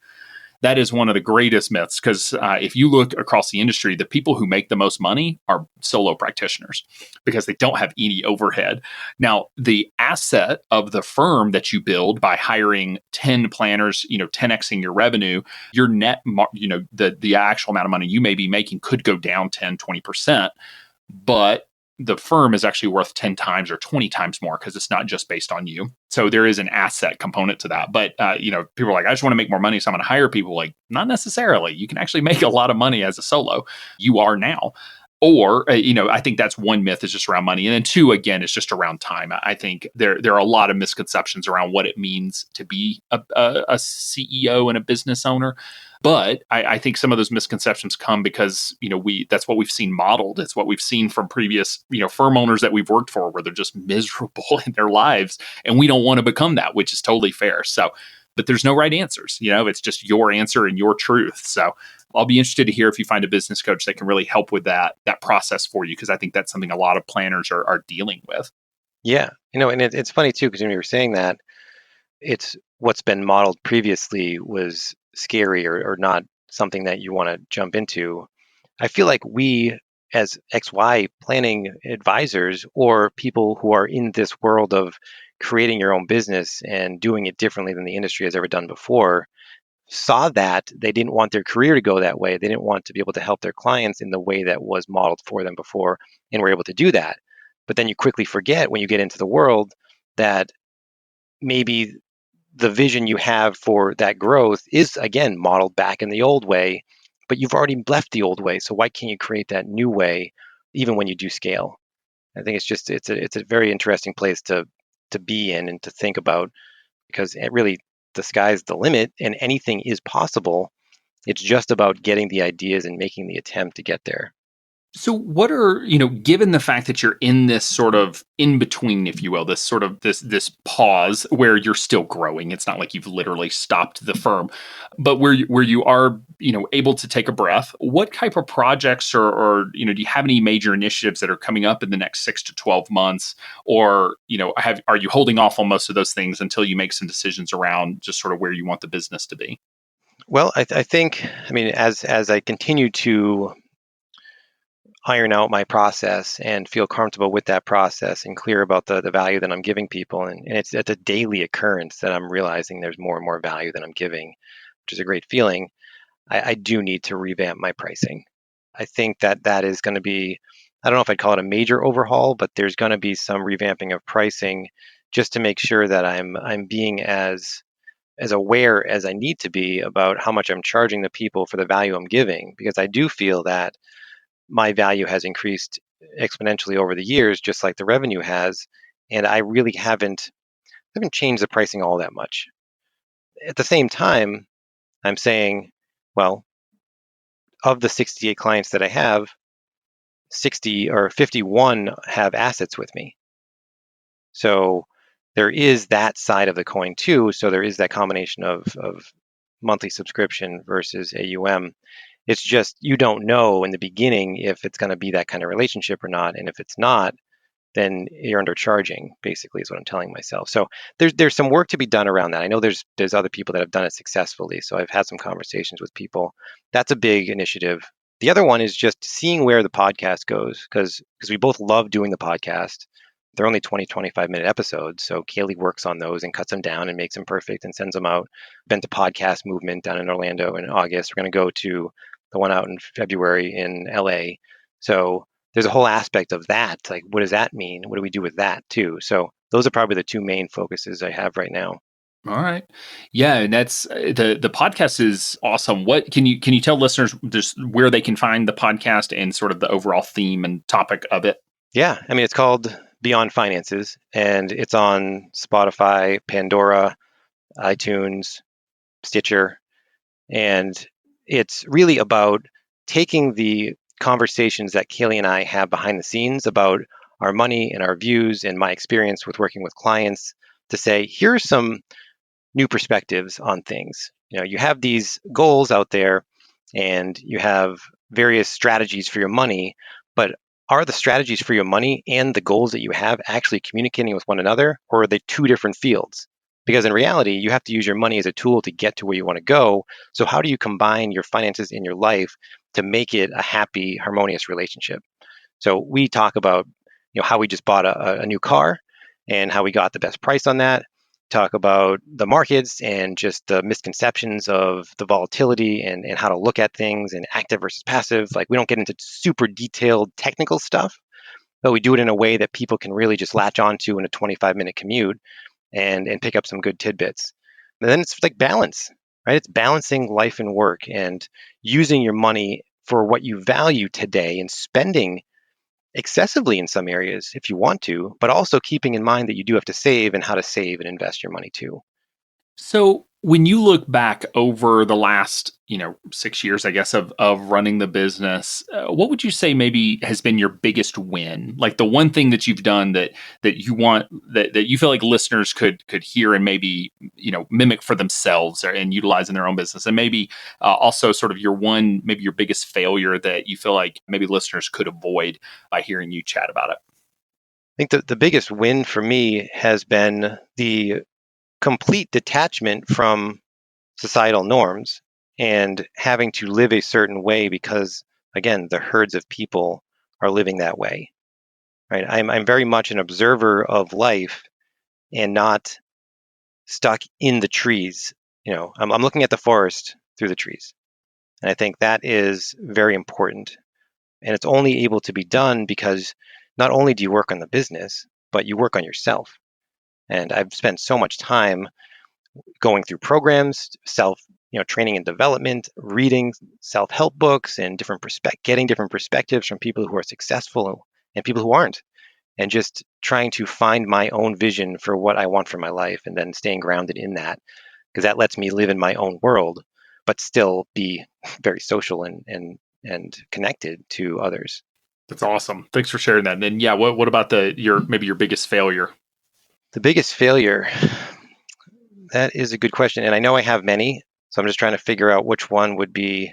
That is one of the greatest myths, because if you look across the industry, the people who make the most money are solo practitioners because they don't have any overhead. Now, the asset of the firm that you build by hiring 10 planners, 10xing your revenue, your net, the actual amount of money you may be making could go down 10, 20%. But the firm is actually worth 10 times or 20 times more because it's not just based on you. So there is an asset component to that. But, people are like, I just want to make more money, so I'm going to hire people. Like, not necessarily. You can actually make a lot of money as a solo. You are now. Or, I think that's one myth, is just around money. And then two, again, it's just around time. I think there are a lot of misconceptions around what it means to be a CEO and a business owner. But I think some of those misconceptions come because, that's what we've seen modeled. It's what we've seen from previous, firm owners that we've worked for, where they're just miserable in their lives. And we don't want to become that, which is totally fair. So, but there's no right answers. It's just your answer and your truth. So I'll be interested to hear if you find a business coach that can really help with that process for you, because I think that's something a lot of planners are dealing with. Yeah. And it's funny too, because when you were saying that, it's what's been modeled previously was scary or not something that you want to jump into. I feel like we, as XY planning advisors or people who are in this world of creating your own business and doing it differently than the industry has ever done before, saw that they didn't want their career to go that way. They didn't want to be able to help their clients in the way that was modeled for them before, and were able to do that. But then you quickly forget when you get into the world that maybe the vision you have for that growth is, again, modeled back in the old way, but you've already left the old way. So why can't you create that new way, even when you do scale? I think it's a very interesting place to be in and to think about, because it really, the sky's the limit and anything is possible. It's just about getting the ideas and making the attempt to get there. So what are, given the fact that you're in this sort of in between, if you will, this sort of this pause where you're still growing. It's not like you've literally stopped the firm, but where you are, able to take a breath. What type of projects or do you have any major initiatives that are coming up in the next 6 to 12 months? Or, are you holding off on most of those things until you make some decisions around just sort of where you want the business to be? Well, I think, as I continue to iron out my process and feel comfortable with that process and clear about the value that I'm giving people. And it's a daily occurrence that I'm realizing there's more and more value that I'm giving, which is a great feeling. I do need to revamp my pricing. I think that is going to be, I don't know if I'd call it a major overhaul, but there's going to be some revamping of pricing just to make sure that I'm being as aware as I need to be about how much I'm charging the people for the value I'm giving, because I do feel that my value has increased exponentially over the years, just like the revenue has. And I really haven't changed the pricing all that much. At the same time, I'm saying, well, of the 68 clients that I have, 60 or 51 have assets with me. So there is that side of the coin too. So there is that combination of monthly subscription versus AUM. It's just, you don't know in the beginning if it's going to be that kind of relationship or not. And if it's not, then you're undercharging, basically, is what I'm telling myself. So there's some work to be done around that. I know there's other people that have done it successfully. So I've had some conversations with people. That's a big initiative. The other one is just seeing where the podcast goes, because we both love doing the podcast. They're only 20, 25-minute episodes. So Kaylee works on those and cuts them down and makes them perfect and sends them out. Been to Podcast Movement down in Orlando in August. We're going to go to the one out in February in LA. So there's a whole aspect of that. Like, what does that mean? What do we do with that too? So those are probably the two main focuses I have right now. All right. Yeah, and that's the podcast is awesome. What can you tell listeners just where they can find the podcast and sort of the overall theme and topic of it? Yeah, I mean, it's called Beyond Finances, and it's on Spotify, Pandora, iTunes, Stitcher, and it's really about taking the conversations that Kaylee and I have behind the scenes about our money and our views and my experience with working with clients to say, here's some new perspectives on things. You have these goals out there and you have various strategies for your money, but are the strategies for your money and the goals that you have actually communicating with one another, or are they two different fields? Because in reality, you have to use your money as a tool to get to where you want to go. So how do you combine your finances in your life to make it a happy, harmonious relationship? So we talk about how we just bought a new car and how we got the best price on that. Talk about the markets and just the misconceptions of the volatility and how to look at things and active versus passive. Like, we don't get into super detailed technical stuff, but we do it in a way that people can really just latch onto in a 25-minute commute and pick up some good tidbits. And then it's like balance, right? It's balancing life and work and using your money for what you value today and spending excessively in some areas if you want to, but also keeping in mind that you do have to save and how to save and invest your money too. So when you look back over the last, 6 years, I guess, of running the business, what would you say maybe has been your biggest win? Like the one thing that you've done that you want that you feel like listeners could hear and maybe, mimic for themselves and utilize in their own business, and maybe also sort of your biggest failure that you feel like maybe listeners could avoid by hearing you chat about it. I think the biggest win for me has been the complete detachment from societal norms and having to live a certain way because, again, the herds of people are living that way, right? I'm very much an observer of life and not stuck in the trees. I'm looking at the forest through the trees. And I think that is very important. And it's only able to be done because not only do you work on the business, but you work on yourself. And I've spent so much time going through programs, training and development, reading self-help books and getting different perspectives from people who are successful and people who aren't, and just trying to find my own vision for what I want for my life and then staying grounded in that, because that lets me live in my own world, but still be very social and connected to others. That's awesome. Thanks for sharing that. And then, yeah, what about your biggest failure? The biggest failure, that is a good question. And I know I have many, so I'm just trying to figure out which one would be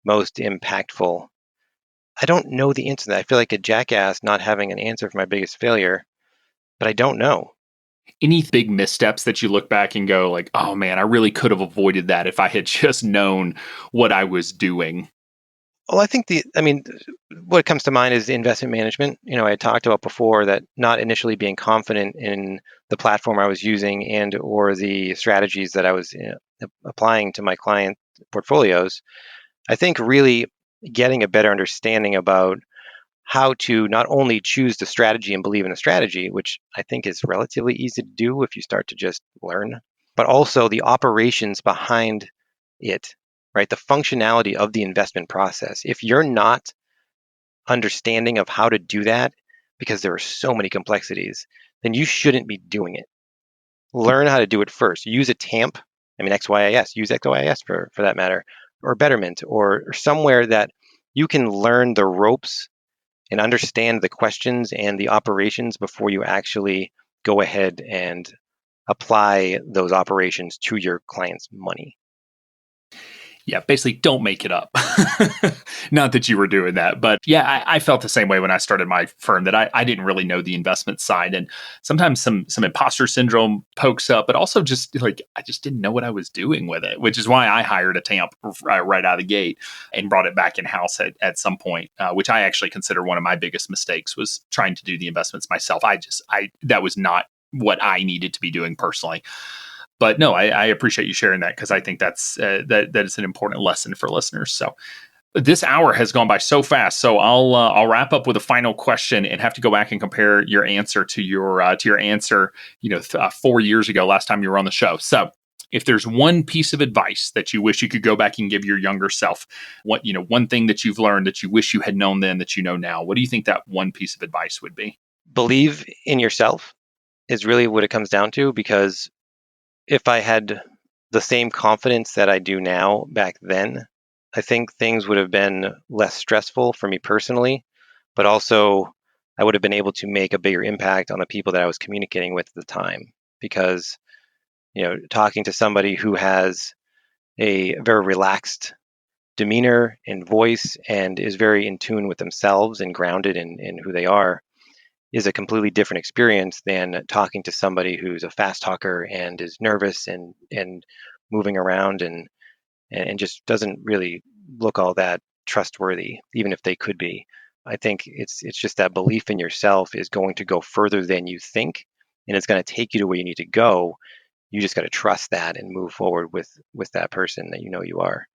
most impactful. I don't know the answer to that. I feel like a jackass not having an answer for my biggest failure, but I don't know. Any big missteps that you look back and go like, oh man, I really could have avoided that if I had just known what I was doing? Well, I think what comes to mind is investment management. I had talked about before that not initially being confident in the platform I was using and or the strategies that I was applying to my client portfolios. I think really getting a better understanding about how to not only choose the strategy and believe in the strategy, which I think is relatively easy to do if you start to just learn, but also the operations behind it, right? The functionality of the investment process. If you're not understanding of how to do that, because there are so many complexities, then you shouldn't be doing it. Learn how to do it first. Use a TAMP. XYIS. Use XYIS for that matter, or Betterment, or somewhere that you can learn the ropes and understand the questions and the operations before you actually go ahead and apply those operations to your client's money. Yeah, basically don't make it up. Not that you were doing that, but yeah, I felt the same way when I started my firm, that I didn't really know the investment side. And sometimes some imposter syndrome pokes up, but also just like, I just didn't know what I was doing with it, which is why I hired a TAMP right out of the gate and brought it back in-house at some point, which I actually consider one of my biggest mistakes, was trying to do the investments myself. That was not what I needed to be doing personally. But no, I appreciate you sharing that, because I think that is an important lesson for listeners. So this hour has gone by so fast. So I'll wrap up with a final question and have to go back and compare your answer to your answer 4 years ago, last time you were on the show. So if there's one piece of advice that you wish you could go back and give your younger self, one thing that you've learned that you wish you had known then that you know now, what do you think that one piece of advice would be? Believe in yourself is really what it comes down to, because if I had the same confidence that I do now back then, I think things would have been less stressful for me personally, but also I would have been able to make a bigger impact on the people that I was communicating with at the time. Because, talking to somebody who has a very relaxed demeanor and voice and is very in tune with themselves and grounded in who they are is a completely different experience than talking to somebody who's a fast talker and is nervous and moving around and just doesn't really look all that trustworthy, even if they could be. I think it's just that belief in yourself is going to go further than you think, and it's going to take you to where you need to go. You just got to trust that and move forward with that person that you are.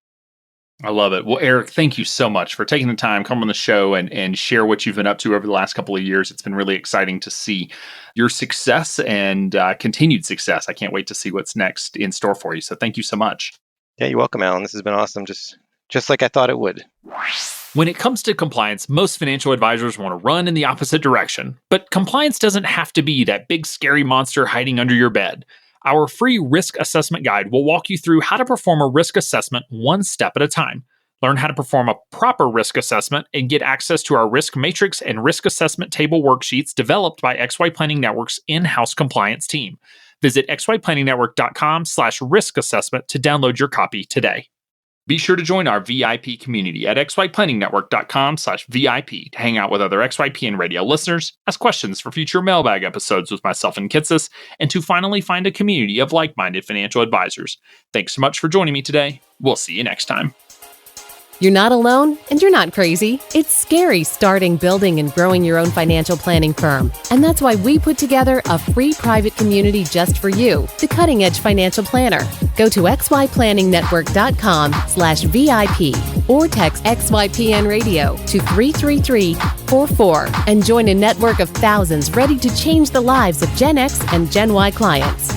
I love it. Well, Eric, thank you so much for taking the time, come on the show and share what you've been up to over the last couple of years. It's been really exciting to see your success and continued success. I can't wait to see what's next in store for you. So thank you so much. Yeah, you're welcome, Alan. This has been awesome. Just like I thought it would. When it comes to compliance, most financial advisors want to run in the opposite direction. But compliance doesn't have to be that big, scary monster hiding under your bed. Our free risk assessment guide will walk you through how to perform a risk assessment one step at a time. Learn how to perform a proper risk assessment and get access to our risk matrix and risk assessment table worksheets developed by XY Planning Network's in-house compliance team. Visit xyplanningnetwork.com/risk assessment to download your copy today. Be sure to join our VIP community at xyplanningnetwork.com/VIP to hang out with other XYPN radio listeners, ask questions for future mailbag episodes with myself and Kitsis, and to finally find a community of like-minded financial advisors. Thanks so much for joining me today. We'll see you next time. You're not alone, and you're not crazy. It's scary starting, building, and growing your own financial planning firm. And that's why we put together a free private community just for you, the Cutting Edge Financial Planner. Go to xyplanningnetwork.com/VIP or text XYPN Radio to 33344 and join a network of thousands ready to change the lives of Gen X and Gen Y clients.